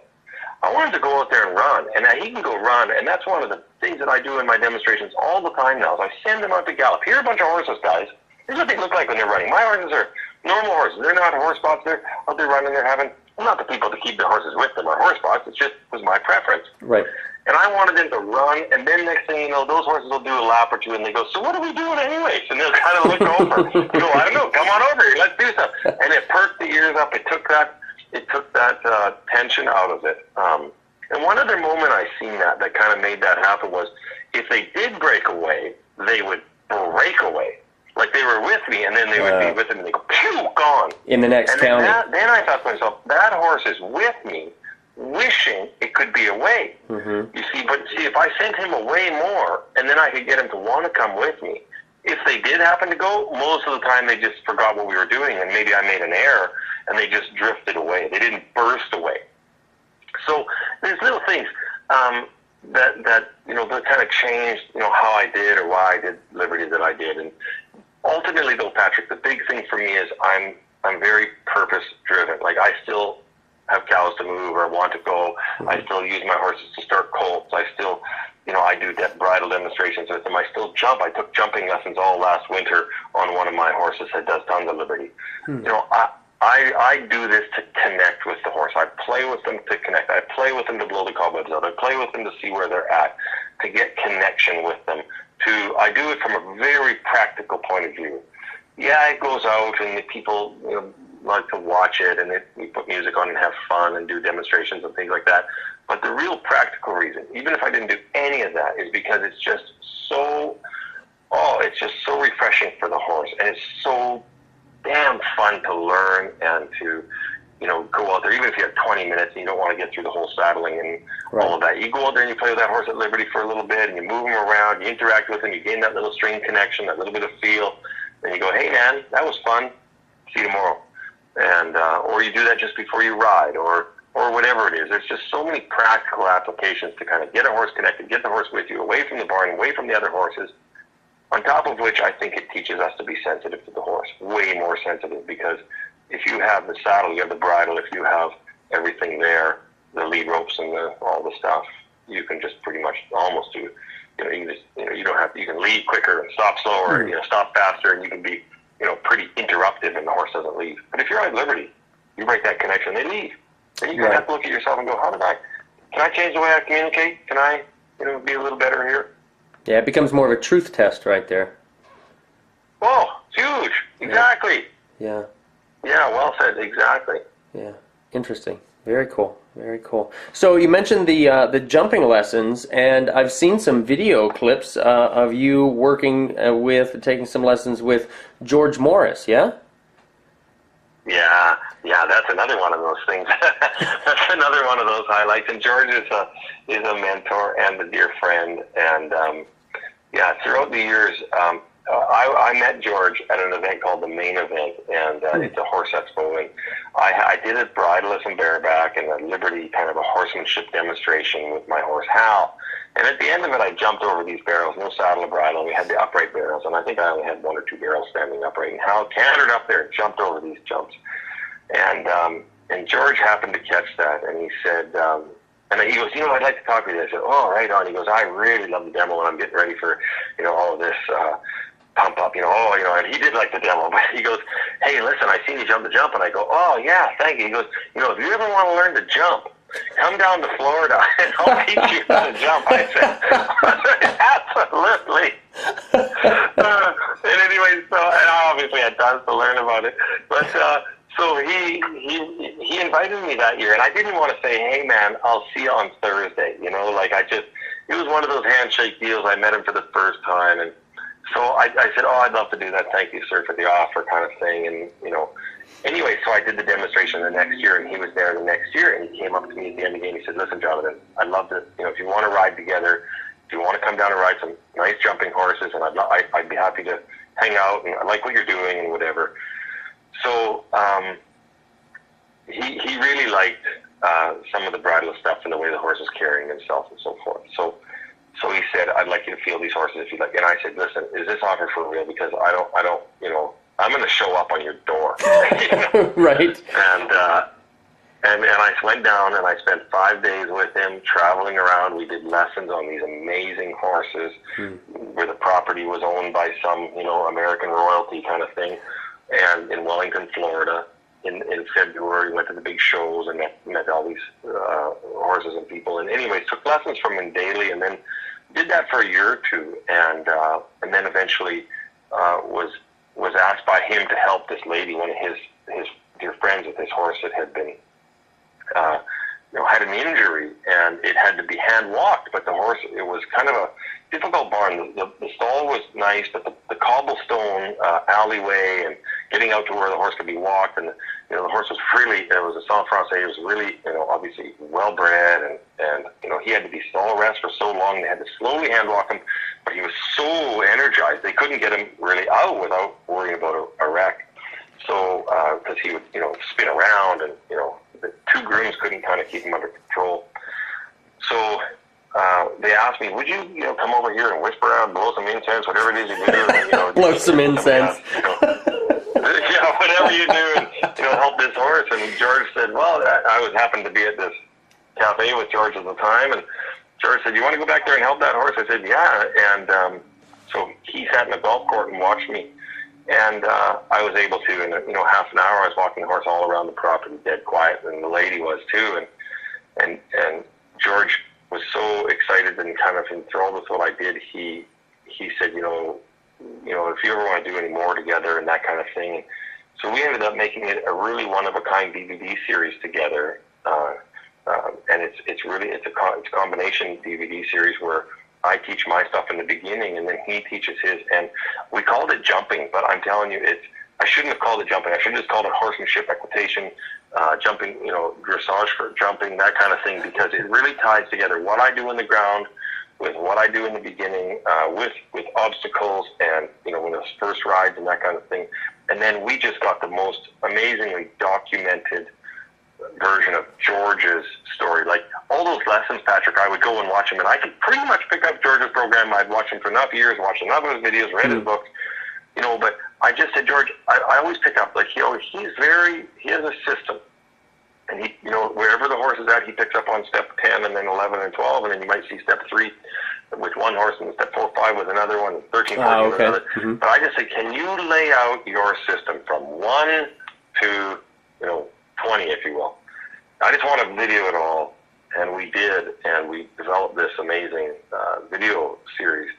I want him to go out there and run, and now he can go run, and that's one of the things that I do in my demonstrations all the time now, is I send them out to gallop. Here are a bunch of horses, guys. Here's what they look like when they're running. My horses are normal horses. They're not horse spots. They're out there running. They're having, well, not the people to keep their horses with them are horse spots. It just was my preference. Right. And I wanted them to run, and then next thing you know, those horses will do a lap or two, and they go, so what are we doing anyways? And they'll kind of look over. They go, I don't know, come on over here, let's do something. And it perked the ears up. It took that tension out of it. And one other moment I seen that kind of made that happen was, if they did break away, they would break away. Like they were with me, and then they would be with them, and they go, pew, gone. In the next county. Then I thought to myself, that horse is with me, wishing it could be away. You see, but if I sent him away more, and then I could get him to want to come with me, if they did happen to go, most of the time they just forgot what we were doing, and maybe I made an error, and they just drifted away. They didn't burst away. So there's little things that you know, that kind of changed, you know, how I did or why I did Liberty that I did. And ultimately, though, Patrick, the big thing for me is I'm very purpose driven. Like, I still have cows to move or want to go. I still use my horses to start colts. I still, you know, I do bridle demonstrations with them. I still jump. I took jumping lessons all last winter on one of my horses that does tons of Liberty. You know, I do this to connect with the horse. I play with them to connect. I play with them to blow the cobwebs out. I play with them to see where they're at, to get connection with them. I do it from a very practical point of view. Yeah, it goes out, and the people, you know, like to watch it, and we put music on and have fun and do demonstrations and things like that. But the real practical reason, even if I didn't do any of that, is because it's just so refreshing for the horse, and it's so damn fun to learn and to, you know, go out there. Even if you have 20 minutes and you don't want to get through the whole saddling and all of that, you go out there and you play with that horse at Liberty for a little bit, and you move him around, you interact with him, you gain that little string connection, that little bit of feel, and you go, hey man, that was fun, see you tomorrow. And or you do that just before you ride, or whatever it is. There's just so many practical applications to kind of get a horse connected, get the horse with you, away from the barn, away from the other horses. On top of which, I think it teaches us to be sensitive to the horse, way more sensitive, because if you have the saddle, you have the bridle, if you have everything there, the lead ropes and all the stuff, you can just pretty much almost do, you don't have to, you can lead quicker and stop slower, and, stop faster, and you can be, pretty interruptive, and the horse doesn't leave. But if you're at Liberty, you break that connection, they leave. Then you have to look at yourself and go, can I change the way I communicate? Can I, be a little better here? Yeah, it becomes more of a truth test right there. Oh, it's huge. Exactly. Yeah. Yeah, well said. Exactly. Yeah. Interesting. Very cool. Very cool. So you mentioned the jumping lessons, and I've seen some video clips of you working taking some lessons with George Morris, yeah? Yeah, that's another one of those things. That's another one of those highlights. And George is a mentor and a dear friend. And throughout the years, I met George at an event called the Main Event, and it's a horse expo. And I did a bridleless and bareback and a Liberty kind of a horsemanship demonstration with my horse Hal. And at the end of it, I jumped over these barrels, no saddle or bridle. We had the upright barrels, and I think I only had one or two barrels standing upright. And Hal cantered up there and jumped over these jumps. And George happened to catch that, and he said, and he goes, I'd like to talk to you. I said, oh, right on. He goes, I really love the demo, and I'm getting ready for, all of this pump up, and he did like the demo, but he goes, hey, listen, I seen you jump the jump, and I go, oh, yeah, thank you. He goes, if you ever want to learn to jump, come down to Florida, and I'll teach you how to jump. I said, absolutely. And anyway, so and I obviously had tons to learn about it, but so he invited me that year, and I didn't want to say, hey, man, I'll see you on Thursday, it was one of those handshake deals. I met him for the first time, and so I said, oh, I'd love to do that. Thank you, sir, for the offer kind of thing. And, anyway, so I did the demonstration the next year, and he was there the next year, and he came up to me at the end of the game. He said, listen, Jonathan, I'd love to, happy to hang out, and I like what you're doing and whatever. So he really liked some of the bridle stuff and the way the horse was carrying himself and so forth. So he said, I'd like you to feel these horses if you like. And I said, listen, is this offer for real? Because I don't, I'm going to show up on your door. Right. And I went down and I spent 5 days with him traveling around. We did lessons on these amazing horses where the property was owned by some, American royalty kind of thing. And in Wellington, Florida, in February, went to the big shows and met all these horses and people. And anyways, took lessons from him daily, and then did that for a year or two. And then eventually was asked by him to help this lady, one of his dear friends with his horse that had been had an injury, and it had to be hand walked. But the horse, it was kind of a difficult barn. The stall was nice, but the cobblestone alleyway and getting out to where the horse could be walked, and the horse was really, it was a Saint Francais, it was really, obviously well bred, and he had to be stall rest for so long. They had to slowly hand walk him, but he was so energized they couldn't get him really out without worrying about a wreck. So because he would spin around, and the two grooms couldn't kind of keep him under control. So they asked me, would you come over here and whisper out, blow some incense, whatever it is you do, blow some incense. Yeah, whatever you do, and help this horse. And George said, well, I happened to be at this cafe with George at the time, and George said, you want to go back there and help that horse? I said, yeah. And so he sat in the golf court and watched me, and I was able to, in half an hour, I was walking the horse all around the property, dead quiet, and the lady was too. And George was so excited and kind of enthralled with what I did. He said, if you ever want to do any more together and that kind of thing. And so we ended up making it a really one-of-a-kind DVD series together. And it's a combination DVD series where I teach my stuff in the beginning, and then he teaches his. And we called it jumping, but I'm telling you, I shouldn't have called it jumping. I should have just called it horsemanship, equitation, jumping, dressage for jumping, that kind of thing, because it really ties together what I do in the ground with what I do in the beginning, with obstacles and, when it's first rides and that kind of thing. And then we just got the most amazingly documented version of George's story. Like all those lessons, Patrick, I would go and watch him, and I could pretty much pick up George's program. I'd watched him for enough years, watched enough of his videos, read his books, but I just said, George, I always pick up, like he has a system. And he, wherever the horse is at, he picks up on step 10 and then 11 and 12, and then you might see step 3 with one horse and step 4, 5 with another one, and 13, 14 with another. Mm-hmm. But I just said, can you lay out your system from 1 to, 20, if you will? I just want to video it all, and we did, and we developed this amazing video series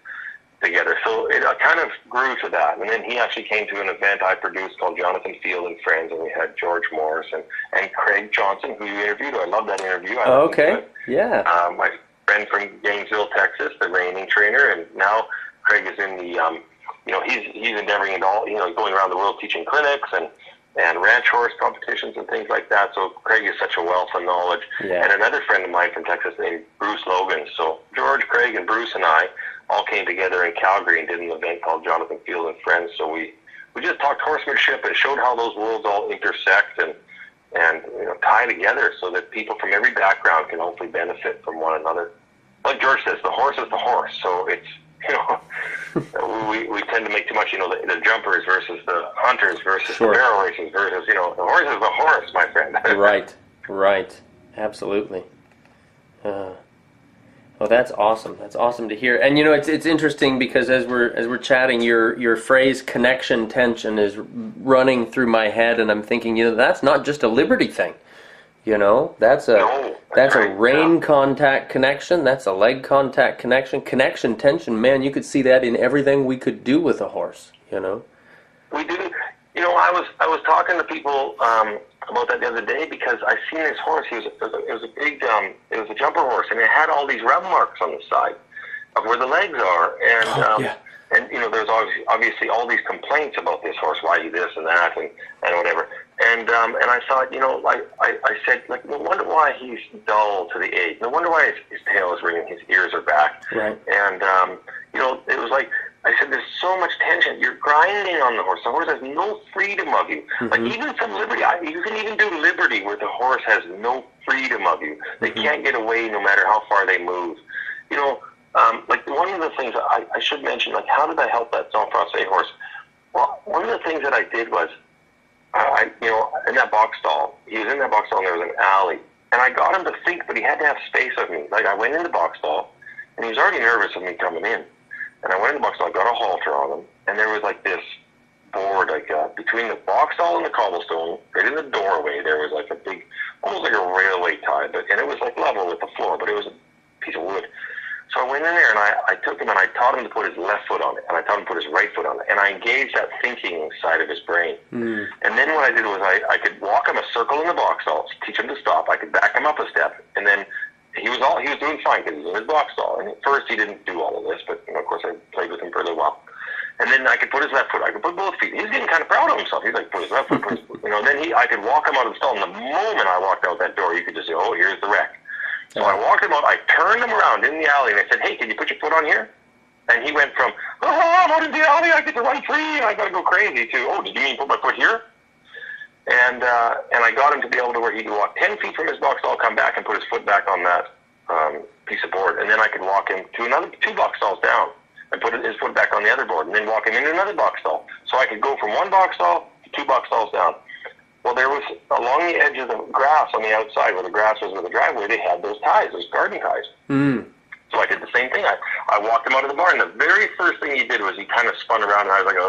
together. So it kind of grew to that. And then he actually came to an event I produced called Jonathan Field and Friends, and we had George Morris and Craig Johnson, who you interviewed. I love that interview. Okay, yeah. My friend from Gainesville, Texas, the reining trainer, and now Craig is in the, he's endeavoring in all, going around the world teaching clinics and ranch horse competitions and things like that. So Craig is such a wealth of knowledge. Yeah. And another friend of mine from Texas named Bruce Logan. So George, Craig, and Bruce and I all came together in Calgary and did an event called Jonathan Field and Friends. So we just talked horsemanship and showed how those worlds all intersect and tie together so that people from every background can hopefully benefit from one another. Like George says, the horse is the horse. So it's, we tend to make too much, the jumpers versus the hunters versus the barrel races versus, the horse is the horse, my friend. Right. Absolutely. Well, that's awesome. That's awesome to hear. And it's interesting because as we're chatting, your phrase "connection tension" is running through my head, and I'm thinking, that's not just a Liberty thing. That's a rein contact connection. That's a leg contact connection. Connection tension, man. You could see that in everything we could do with a horse. We do. I was talking to people about that the other day because I seen this horse. It was a jumper horse, and it had all these rub marks on the side of where the legs are, and there's obviously all these complaints about this horse, why you this and that and whatever. And I thought, I said, no wonder why he's dull to the age. No wonder why his tail is ringing, his ears are back. Right. And it was like I said, there's so much tension. You're grinding on the horse. The horse has no freedom of you. Like even some liberty, you can even do liberty where the horse has no freedom of you. They can't get away no matter how far they move. You know, like one of the things I should mention, like how did I help that Saint Francais horse? Well, one of the things that I did was, you know, in that box stall, he was in that box stall and there was an alley. And I got him to think, but he had to have space of me. Like I went in the box stall and he was already nervous of me coming in. And I went in the box stall, I got a halter on him, and there was like this board, like between the box stall and the cobblestone, right in the doorway, there was like a big, almost like a railway tie, and it was like level with the floor, but it was a piece of wood. So I went in there and I took him and I taught him to put his left foot on it, and I taught him to put his right foot on it, and I engaged that thinking side of his brain. And then what I did was I could walk him a circle in the box stall, teach him to stop. I could back him up a step, and then he was doing fine because he was in his box stall. And at first he didn't do all of this, but you know, of course I played with him for a little while. And then I could put his left foot. I could put both feet. He was getting kind of proud of himself. He's like, put his left foot, you know. Then I could walk him out of the stall. And the moment I walked out that door, you could just say, oh, here's the wreck. So I walked him out. I turned him around in the alley, and I said, hey, can you put your foot on here? And he went from, oh, I'm out in the alley. I get to run free, and I got to go crazy, to, oh, did you mean put my foot here? And I got him to be able to where he could walk 10 feet from his box stall, come back and put his foot back on that piece of board. And then I could walk him to another 2 box stalls down and put his foot back on the other board, and then walk him into another box stall. So I could go from 1 box stall to 2 box stalls down. Well, there was, along the edge of the grass on the outside where the grass was with the driveway, they had those ties, those garden ties. So I did the same thing. I walked him out of the barn. The very first thing he did was he kind of spun around, and I was like,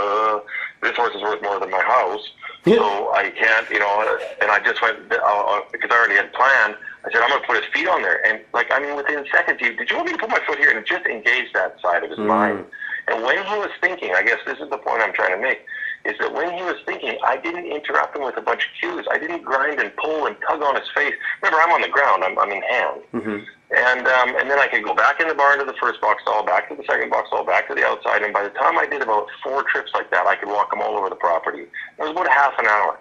this horse is worth more than my house. So I can't, you know, and I just went, because I already had planned, I said, I'm going to put his feet on there. And, like, I mean, within seconds, did you want me to put my foot here? And it just engaged that side of his mind. And when he was thinking, I guess this is the point I'm trying to make, is that when he was thinking, I didn't interrupt him with a bunch of cues. I didn't grind and pull and tug on his face. Remember, I'm on the ground. I'm in hand. And then I could go back in the barn to the first box stall, back to the second box stall, back to the outside. And by the time I did about 4 trips like that, I could walk him all over the property. It was about a half an hour.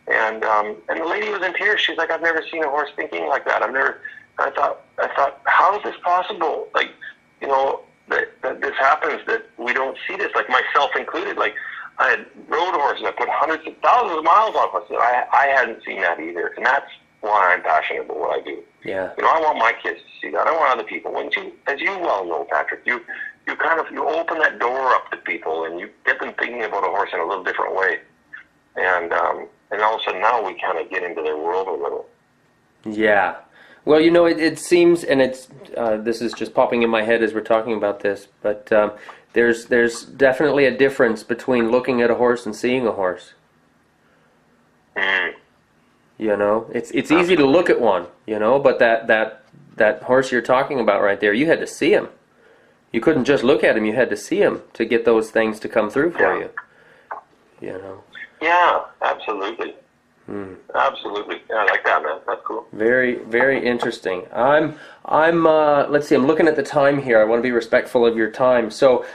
And the lady was in tears. She's like, I've never seen a horse thinking like that. I thought, how is this possible? Like, you know, that this happens, that we don't see this, like myself included. Like, I had rode horses, I put hundreds of thousands of miles on horses. I hadn't seen that either. And that's why I'm passionate about what I do. Yeah. You know, I want my kids to see that. I want other people. When as you well know, Patrick, you open that door up to people and you get them thinking about a horse in a little different way. And all of a sudden now we kind of get into their world a little. Yeah. Well, you know, it seems, and it's this is just popping in my head as we're talking about this, but there's definitely a difference between looking at a horse and seeing a horse. You know, it's easy to look at one, you know, but that horse you're talking about right there, you had to see him. You couldn't just look at him; you had to see him to get those things to come through for you. You know. Yeah, absolutely. Absolutely. Yeah, I like that, man. That's cool. Very, very interesting. I'm let's see, I'm looking at the time here. I want to be respectful of your time. So,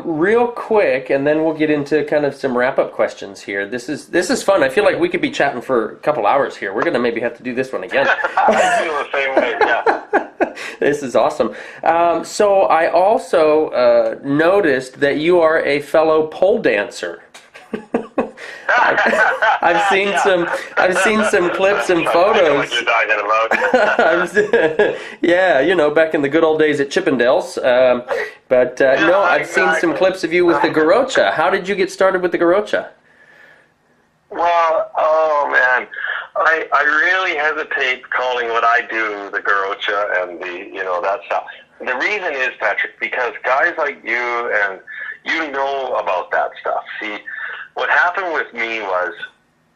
real quick, and then we'll get into kind of some wrap-up questions here. This is fun. I feel like we could be chatting for a couple hours here. We're going to maybe have to do this one again. I feel the same way, yeah. This is awesome. So I also noticed that you are a fellow pole dancer. I've seen some clips and photos. I know what you're talking about. Yeah, you know, back in the good old days at Chippendales. No, I've seen some clips of you with the Garocha. How did you get started with the Garocha? Well, oh man, I really hesitate calling what I do the Garocha and that stuff. The reason is, Patrick, because guys like you and you know about that stuff. See, what happened with me was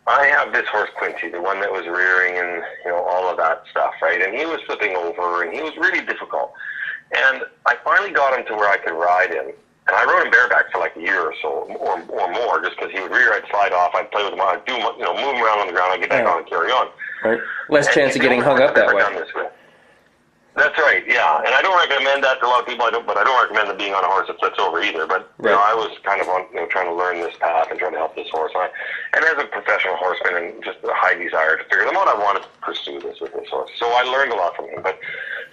I have this horse Quincy, the one that was rearing and, you know, all of that stuff, right? And he was flipping over and he was really difficult. And I finally got him to where I could ride him. And I rode him bareback for like a year or so, or more, just because he would rear, I'd slide off, I'd play with him, I'd move him around on the ground, I'd get back on and carry on. Right. Less chance of getting hung up that way. That's right, yeah. And I don't recommend that to a lot of people. But I don't recommend them being on a horse that flips over either. But I was kind of on, trying to learn this path and trying to help this horse. And as a professional horseman and just a high desire to figure them out, I wanted to pursue this with this horse. So I learned a lot from him. But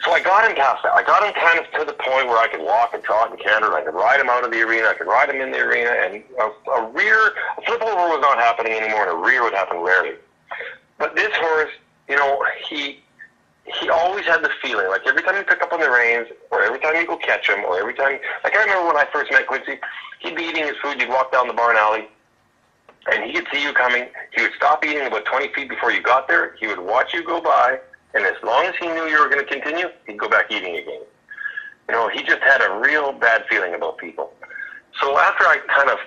so I got him past that. I got him kind of to the point where I could walk and trot and canter. And I could ride him out of the arena. I could ride him in the arena. And a flip over was not happening anymore, and a rear would happen rarely. But this horse, he always had the feeling, like every time you pick up on the reins, or every time you go catch him, or every time, like I remember when I first met Quincy, he'd be eating his food, you'd walk down the barn alley, and he could see you coming. He would stop eating about 20 feet before you got there. He would watch you go by, and as long as he knew you were going to continue, he'd go back eating again. He just had a real bad feeling about people. So after I kind of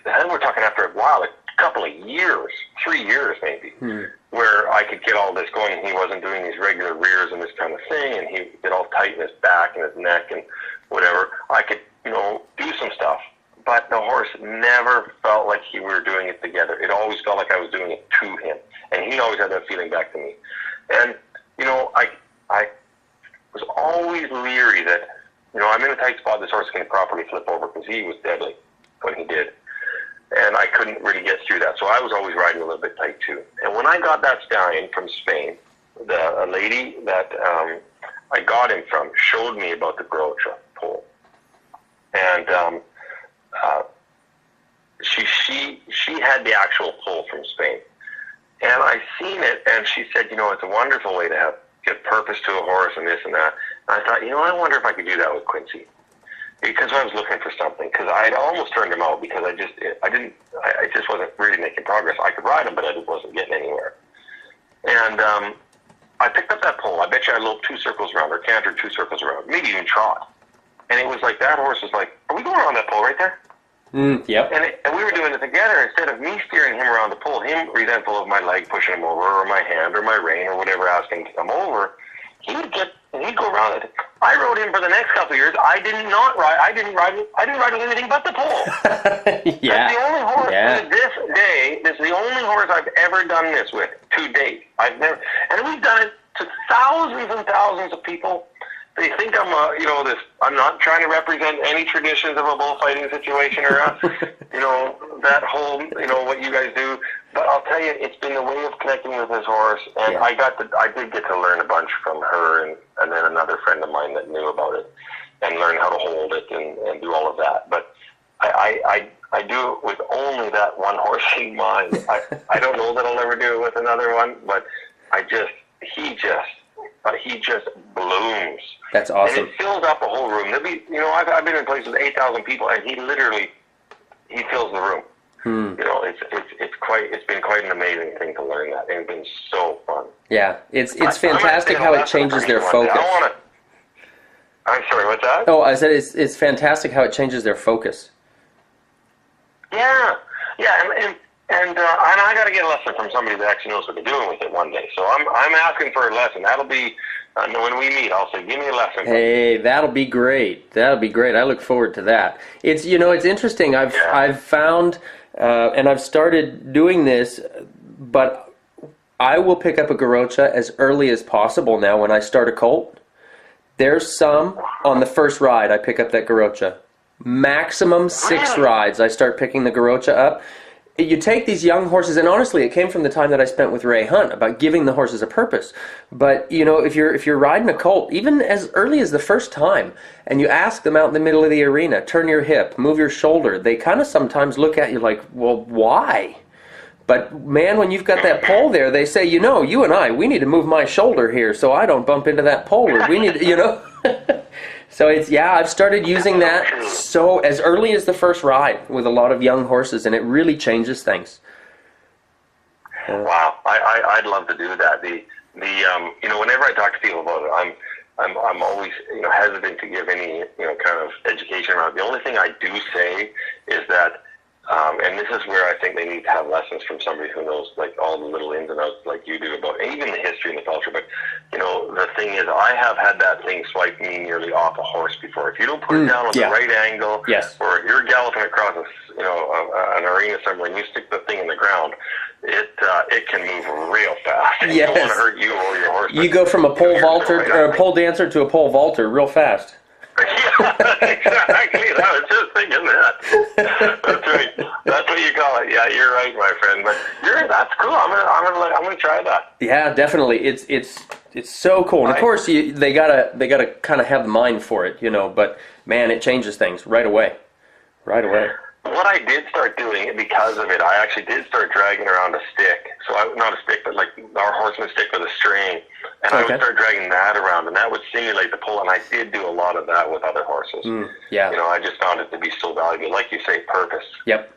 then we're talking after a while, a couple of years, 3 years maybe, where I could get all this going, and he wasn't doing these regular rears and this kind of thing, and he get all tight in his back and his neck and whatever. I could, do some stuff. But the horse never felt like we were doing it together. It always felt like I was doing it to him. And he always had that feeling back to me. And, I was always leery that, I'm in a tight spot, this horse can properly flip over, because he was deadly when he did. And I couldn't really get through that. So I was always riding a little bit tight too. And when I got that stallion from Spain, a lady that I got him from showed me about the Grocha pole. And she had the actual pole from Spain. And I seen it, and she said, it's a wonderful way to give purpose to a horse and this and that. And I thought, I wonder if I could do that with Quincy. Because I was looking for something, because I had almost turned him out because I just wasn't really making progress. I could ride him, but I just wasn't getting anywhere. And I picked up that pole. I bet you I loped 2 circles around, or cantered 2 circles around, maybe even trot. And it was like that horse was like, "Are we going around that pole right there?" Yep. And we were doing it together. Instead of me steering him around the pole, him resentful of my leg pushing him over, or my hand, or my rein, or whatever, asking to come over. He'd go around it. I rode him for the next couple of years. I didn't ride with anything but the pole. Yeah. That's the only horse to this day. This is the only horse I've ever done this with to date. And we've done it to thousands and thousands of people. They think I'm I'm not trying to represent any traditions of a bullfighting situation or that whole what you guys do. But I'll tell you, it's been the way of connecting with this horse, and I did get to learn a bunch from her and then another friend of mine that knew about it and learn how to hold it and do all of that. But I do it with only that one horse in mind. I don't know that I'll ever do it with another one, but he just blooms. That's awesome. And it fills up a whole room. There'll be, I've been in places with 8,000 people, and he fills the room. It's been quite an amazing thing to learn that. It's been so fun. Yeah, it's fantastic how it changes their focus. I'm sorry, what's that? Oh, I said it's fantastic how it changes their focus. Yeah, and I got to get a lesson from somebody that actually knows what they're doing with it one day. So I'm asking for a lesson. That'll be when we meet. I'll say, give me a lesson. Hey, that'll be great. That'll be great. I look forward to that. It's it's interesting. I've found and I've started doing this, but I will pick up a Grocha as early as possible now when I start a colt. There's some on the first ride I pick up that Grocha. Maximum 6 rides I start picking the Grocha up. You take these young horses, and honestly, it came from the time that I spent with Ray Hunt about giving the horses a purpose. But if you're riding a colt, even as early as the first time, and you ask them out in the middle of the arena, turn your hip, move your shoulder, they kind of sometimes look at you like, well, why? But man, when you've got that pole there, they say, you and I, we need to move my shoulder here so I don't bump into that pole. Or we need, So I've started using that so as early as the first ride with a lot of young horses, and it really changes things. Wow, I'd love to do that. Whenever I talk to people about it, I'm always hesitant to give any kind of education around it. The only thing I do say is that And this is where I think they need to have lessons from somebody who knows like all the little ins and outs like you do about even the history and the culture. But, you know, the thing is, I have had that thing swipe me nearly off a horse before. If you don't put it down on the right angle, or if you're galloping across an arena somewhere and you stick the thing in the ground, it can move real fast. It don't want to hurt you or your horse. You go from a pole vaulter or a pole dancer to a pole vaulter real fast. Yeah, exactly. I was just thinking that. That's right. That's what you call it. Yeah, you're right, my friend. But that's cool. I'm gonna try that. Yeah, definitely. It's so cool. And of course, they gotta kind of have the mind for it, you know. But man, it changes things right away. Right away. What I did start doing because of it, I actually did start dragging around a stick. So not a stick, but like our horseman stick with a string. And I would start dragging that around, and that would simulate the pull. And I did do a lot of that with other horses. Yeah. You know, I just found it to be so valuable. Like you say, purpose. Yep.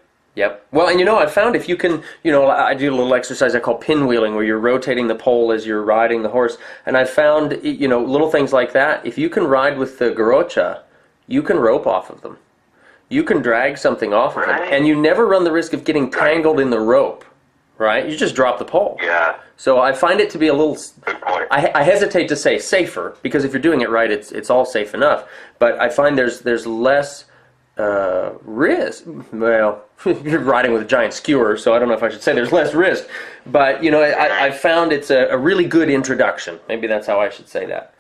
Well, and you know, I found if you can, you know, I do a little exercise I call pinwheeling, where you're rotating the pole as you're riding the horse. And I found, you know, little things like that. If you can ride with the garrocha, you can rope off of them. You can drag something off of them, and you never run the risk of getting tangled in the rope, right? You just drop the pole. Yeah. So I find it to be a little, good point. I hesitate to say safer, because if you're doing it right, it's all safe enough. But I find there's less risk. Well, you're riding with a giant skewer, so I don't know if I should say there's less risk. But, you know, I found it's a really good introduction. Maybe that's how I should say that.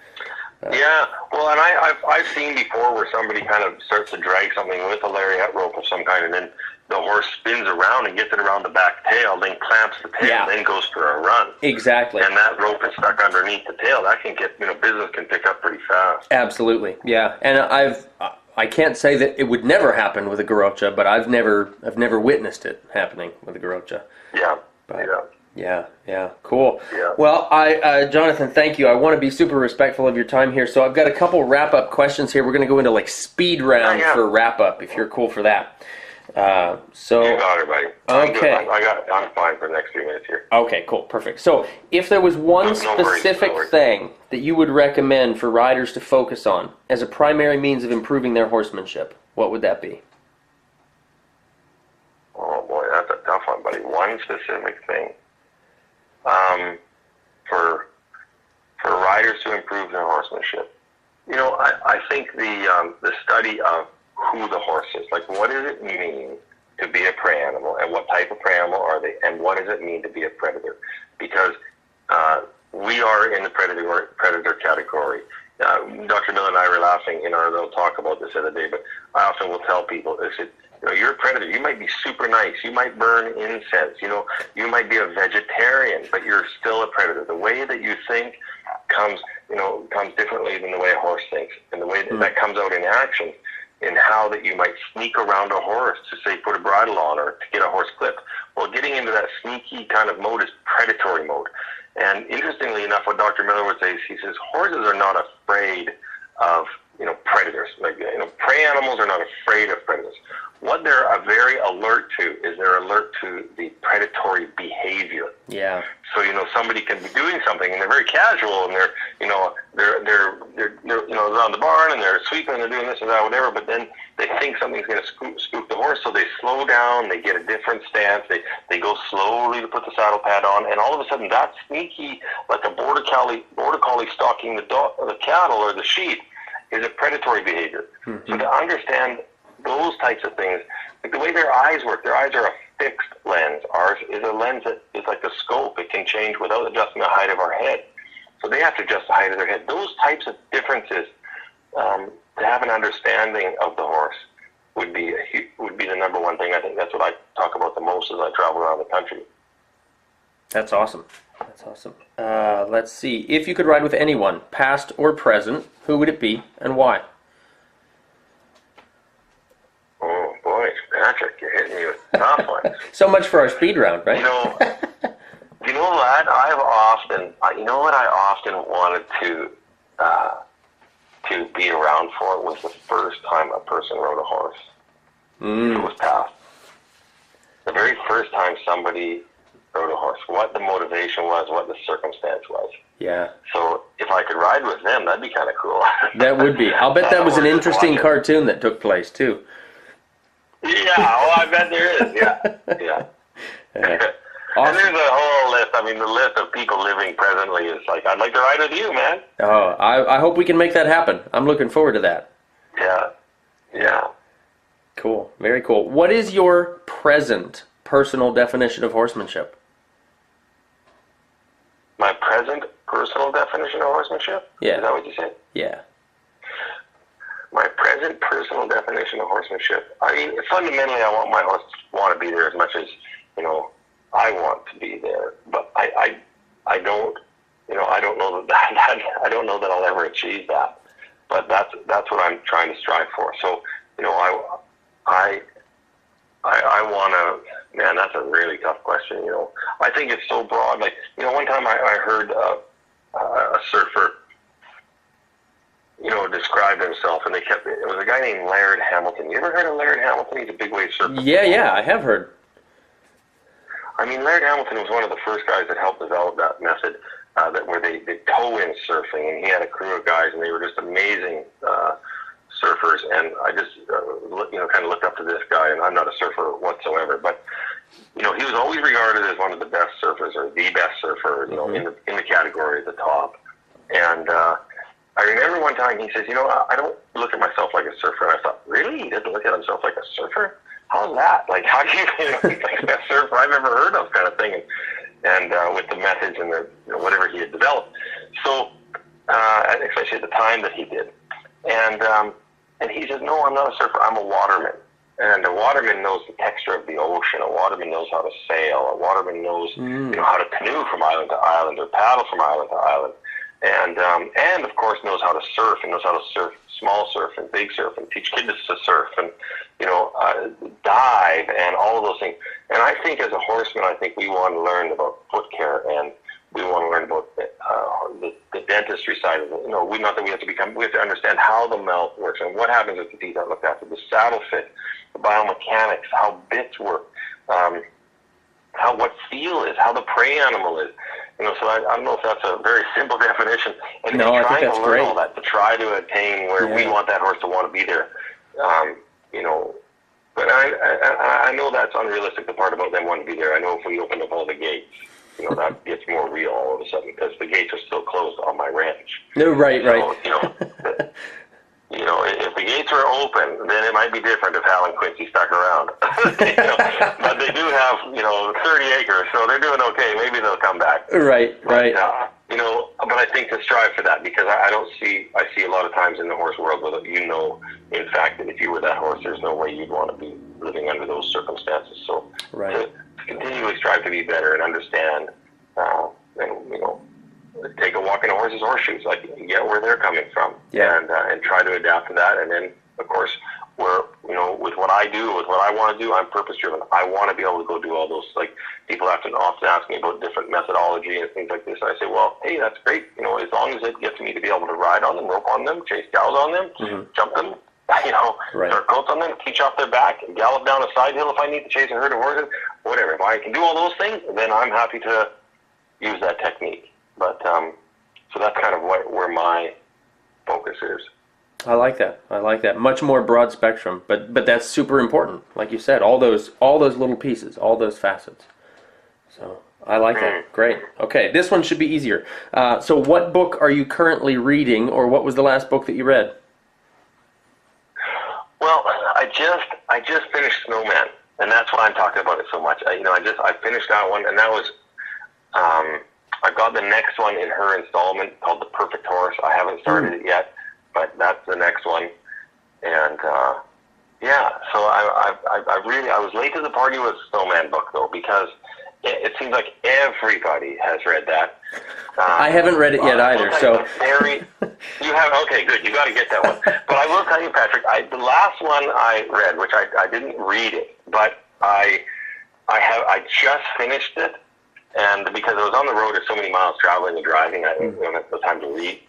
Yeah, well, and I've seen before where somebody kind of starts to drag something with a lariat rope of some kind, and then the horse spins around and gets it around the back tail, then clamps the tail, and then goes for a run. Exactly. And that rope is stuck underneath the tail. That can get, you know, business can pick up pretty fast. Absolutely, yeah. And I can't say that it would never happen with a garrocha, but I've never witnessed it happening with a garrocha. Yeah, Yeah, cool. Yeah. Well, Jonathan, thank you. I want to be super respectful of your time here, so I've got a couple wrap-up questions here. We're going to go into like speed round for wrap-up, if you're cool for that. So you got it, buddy. Okay. I'm fine for the next few minutes here. Okay, cool, perfect. So, if there was one specific thing that you would recommend for riders to focus on as a primary means of improving their horsemanship, what would that be? Oh boy, that's a tough one, buddy. One specific thing. For riders to improve their horsemanship, you know, I think the study of who the horse is, like what does it mean to be a prey animal, and what type of prey animal are they, and what does it mean to be a predator? Because we are in the predator category. Dr. Miller and I were laughing in our little talk about this the other day, but I often will tell people, I said, you know, you're a predator. You might be super nice. You might burn incense. You know, you might be a vegetarian, but you're still a predator. The way that you think comes differently than the way a horse thinks, and the way that comes out in action, in how that you might sneak around a horse to, say, put a bridle on or to get a horse clipped. Well, getting into that sneaky kind of mode is predatory mode. And interestingly enough, what Dr. Miller would say is, he says, horses are not afraid of, you know, predators. Like, you know, prey animals are not afraid of predators. What they're very alert to is they're alert to the predatory behavior. Yeah. So, you know, somebody can be doing something and they're very casual, and they're around the barn and they're sweeping and they're doing this or that, whatever, but then they think something's going to spook the horse, so they slow down, they get a different stance, they go slowly to put the saddle pad on, and all of a sudden that sneaky, like a border collie stalking the cattle or the sheep, is a predatory behavior. So to understand those types of things, like the way their eyes work, their eyes are a fixed lens. Ours is a lens that is like a scope. It can change without adjusting the height of our head. So they have to adjust the height of their head. Those types of differences, to have an understanding of the horse would be the number one thing. I think that's what I talk about the most as I travel around the country. That's awesome. Let's see. If you could ride with anyone, past or present, who would it be and why? Oh, boy, Patrick, you're hitting me with tough ones. So much for our speed round, right? You know what? I often wanted to be around for was the first time a person rode a horse. It was past. The very first time somebody rode a horse, what the motivation was, what the circumstance was. Yeah. So if I could ride with them, that'd be kind of cool. That would be. I'll bet that was an interesting cartoon that took place, too. Yeah, oh, I bet there is. Yeah. And there's a whole list. I mean, the list of people living presently is like, I'd like to ride with you, man. Oh, I hope we can make that happen. I'm looking forward to that. Yeah. Cool. Very cool. What is your present personal definition of horsemanship? My present personal definition of horsemanship? Yeah. Is that what you said? Yeah. My present personal definition of horsemanship. I mean, fundamentally, I want my horse to want to be there as much as, I want to be there. But I don't, I don't know that I don't know that I'll ever achieve that. But that's what I'm trying to strive for. So, I want to, man, that's a really tough question, I think it's so broad. Like, one time I heard a surfer, describe himself, and it was a guy named Laird Hamilton. You ever heard of Laird Hamilton? He's a big wave surfer. Yeah, I have heard. I mean, Laird Hamilton was one of the first guys that helped develop that method, where they tow-in surfing, and he had a crew of guys, and they were just amazing surfers. And I just, kind of looked up to this guy, and I'm not a surfer whatsoever, but he was always regarded as one of the best surfers, or the best surfer, in the category at the top. And I remember one time he says, I don't look at myself like a surfer. And I thought, really? He doesn't look at himself like a surfer? How's that? Like, how do you think like the best surfer I've ever heard of, kind of thing? And with the methods and the whatever he had developed. So, especially at the time that he did. And he says, no, I'm not a surfer. I'm a waterman. And a waterman knows the texture of the ocean. A waterman knows how to sail. A waterman knows how to canoe from island to island, or paddle from island to island. And of course knows how to surf, and knows how to surf small surf and big surf, and teach kids to surf, and dive, and all of those things. And I think as a horseman, I think we want to learn about foot care, and we want to learn about the dentistry side of it. Not that we have to understand how the mouth works and what happens if the teeth aren't looked after, the saddle fit, the biomechanics, how bits work, how what feel is, how the prey animal is. So I don't know if that's a very simple definition. And no, I think that's to learn great. all that, to try to attain where we want that horse to want to be there. But I know that's unrealistic, the part about them wanting to be there. I know if we open up all the gates, that gets more real all of a sudden, because the gates are still closed on my ranch. No, right. If the gates were open, then it might be different if Hal and Quincy stuck around. But they do have, 30 acres, so they're doing okay. Maybe they'll come back. Right. But I think to strive for that, because I see a lot of times in the horse world where in fact, that if you were that horse, there's no way you'd want to be living under those circumstances. So to continually strive to be better and understand, take a walk in a horse's horseshoes, like get where they're coming from, and try to adapt to that. And then, of course, with what I do, with what I want to do, I'm purpose driven. I want to be able to go do all those. Like, people often ask me about different methodology and things like this, and I say, well, hey, that's great. As long as it gets me to be able to ride on them, rope on them, chase cows on them, jump them, start coats on them, teach off their back, and gallop down a side hill if I need to chase a herd of horses, whatever. If I can do all those things, then I'm happy to use that technique. But so that's kind of where my focus is. I like that. Much more broad spectrum, but that's super important. Like you said, all those little pieces, all those facets. So I like that. Great. Okay, this one should be easier. So what book are you currently reading, or what was the last book that you read? Well, I just finished Snowman, and that's why I'm talking about it so much. I finished that one, and that was. I've got the next one in her installment called The Perfect Horse. I haven't started it yet, but that's the next one. And so I was late to the party with the Snowman book, though, because it seems like everybody has read that. I haven't read it yet either. So you have? Okay, good. You got to get that one. But I will tell you, Patrick, the last one I read, which I didn't read it, but I just finished it. And because I was on the road at so many miles traveling and driving, I didn't have the time to read.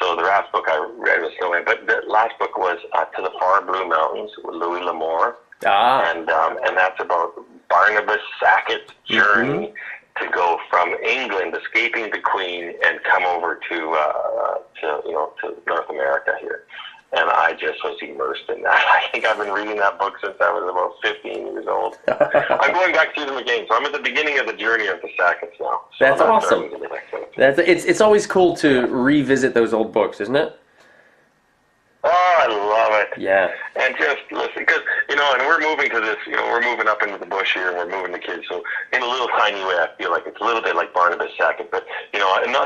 So the last book I read was Snowman. But the last book was To the Far Blue Mountains with Louis L'Amour. And that's about Barnabas Sackett's journey to go from England, escaping the Queen, and come over to North America here. And I just was immersed in that. I think I've been reading that book since I was about 15 years old. I'm going back through them again, so I'm at the beginning of the journey of the Sackets now. So That's awesome. It's always cool to revisit those old books, isn't it? Oh, I love it. Yeah. And just listen, because, and we're moving to this, we're moving up into the bush here, and we're moving the kids. So in a little tiny way, I feel like it's a little bit like Barnabas Sackett, but,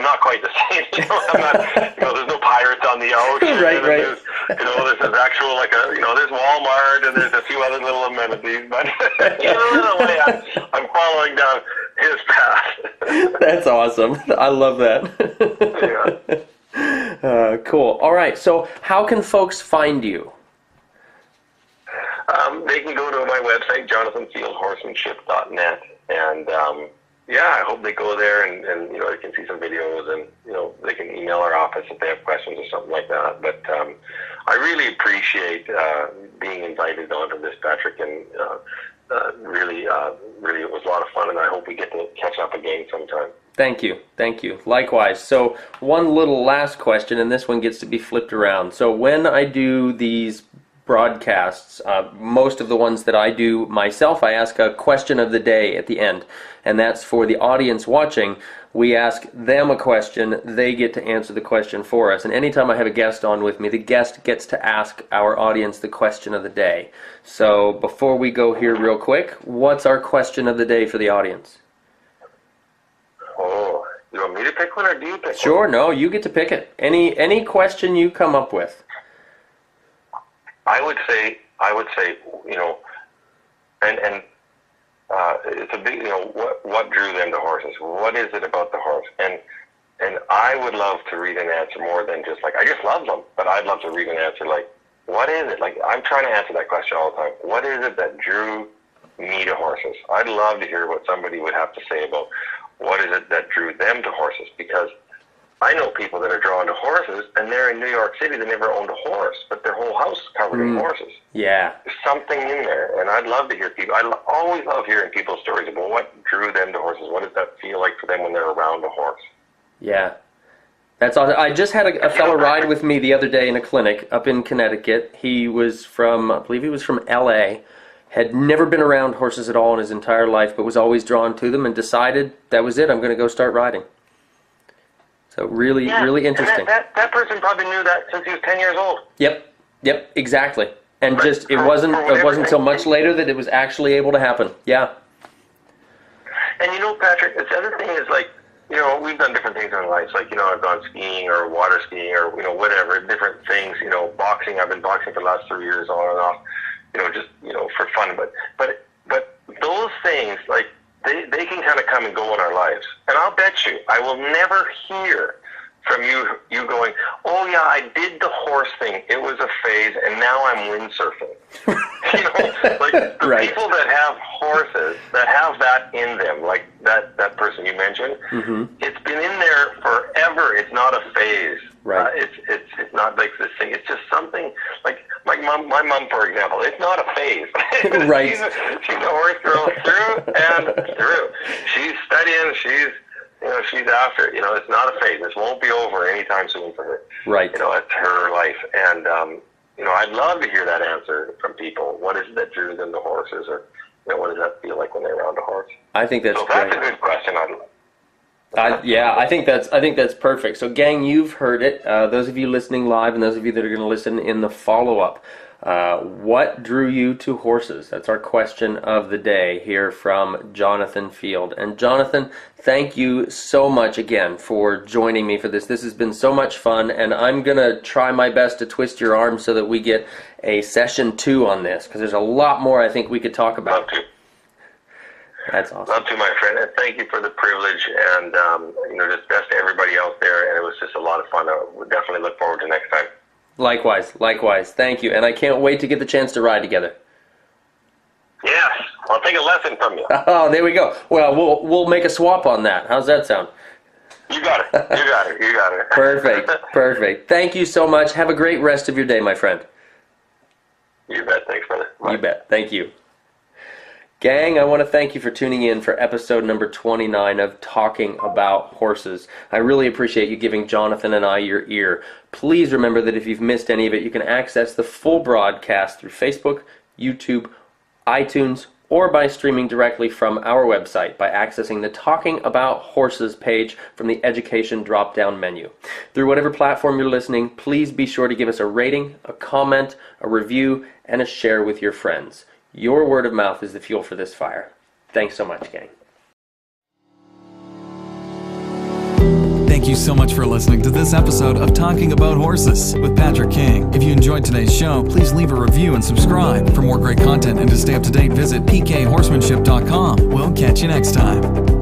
not quite the same. I'm not, there's no pirates on the ocean. Right. There's actual, there's Walmart, and there's a few other little amenities, but, in a little way, I'm following down his path. That's awesome. I love that. Yeah. Cool. All right. So how can folks find you? They can go to my website, jonathanfieldhorsemanship.net, and I hope they go there and they can see some videos, and they can email our office if they have questions or something like that. But I really appreciate being invited onto this, Patrick, and really it was a lot of fun, and I hope we get to catch up again sometime. Thank you. Likewise. So one little last question, and this one gets to be flipped around. So when I do these broadcasts, most of the ones that I do myself, I ask a question of the day at the end, and that's for the audience watching. We ask them a question, they get to answer the question for us, and anytime I have a guest on with me, the guest gets to ask our audience the question of the day. So before we go here real quick, what's our question of the day for the audience? Oh, you want me to pick one, or do you pick one? Sure, no, you get to pick it. Any question you come up with. I would say, and it's a big, what drew them to horses? What is it about the horse? And I would love to read an answer more than just I just love them, but I'd love to read an answer what is it? I'm trying to answer that question all the time. What is it that drew me to horses? I'd love to hear what somebody would have to say about what is it that drew them to horses, because I know people that are drawn to horses, and they're in New York City, they never owned a horse, but their whole house is covered in horses. Yeah. There's something in there, and I'd love to hear people. Always love hearing people's stories about what drew them to horses. What does that feel like for them when they're around a horse? Yeah. That's awesome. I just had a fellow ride with me the other day in a clinic up in Connecticut. He was from, I believe he was from L.A., had never been around horses at all in his entire life, but was always drawn to them, and decided that was it, I'm going to go start riding. So really interesting. And that person probably knew that since he was 10 years old. Yep, exactly. And but it wasn't until much later that it was actually able to happen. Yeah. And Patrick, the other thing is we've done different things in our lives. I've gone skiing or water skiing or whatever, different things. Boxing. I've been boxing for the last 3 years on and off. Just for fun. But those things they can kind of come and go in our lives. And I'll bet you I will never hear from you going, oh yeah, I did the horse thing. It was a phase, and now I'm windsurfing. The right. People that have horses, that have that in them, like that person you mentioned, it's been in there forever. It's not a phase. Right. It's not like this thing. It's just something like my mom, for example. It's not a phase. Right. She's a horse girl through and through. She's studying. She's after it. It's not a phase. This won't be over anytime soon for her. Right. It's her life. And, I'd love to hear that answer from people. What is it that drew them to horses? Or, what does that feel like when they're around a horse? I think that's great. That's a good question. I think that's perfect. So, gang, you've heard it. Those of you listening live and those of you that are going to listen in the follow-up, what drew you to horses? That's our question of the day here from Jonathan Field. And Jonathan, thank you so much again for joining me for this. This has been so much fun, and I'm going to try my best to twist your arm so that we get a session 2 on this, because there's a lot more I think we could talk about. Love to. That's awesome. Love to, my friend, and thank you for the privilege, and just best to everybody out there, and it was just a lot of fun. I would definitely look forward to next time. Likewise. Thank you, and I can't wait to get the chance to ride together. Yes, I'll take a lesson from you. Oh, there we go. Well, we'll make a swap on that. How's that sound? You got it. Perfect. Thank you so much. Have a great rest of your day, my friend. You bet. Thanks, brother. Bye. You bet. Thank you. Gang, I want to thank you for tuning in for episode number 29 of Talking About Horses. I really appreciate you giving Jonathan and I your ear. Please remember that if you've missed any of it, you can access the full broadcast through Facebook, YouTube, iTunes, or by streaming directly from our website by accessing the Talking About Horses page from the Education drop-down menu. Through whatever platform you're listening, please be sure to give us a rating, a comment, a review, and a share with your friends. Your word of mouth is the fuel for this fire. Thanks so much, gang. Thank you so much for listening to this episode of Talking About Horses with Patrick King. If you enjoyed today's show, please leave a review and subscribe. For more great content and to stay up to date, visit pkhorsemanship.com. We'll catch you next time.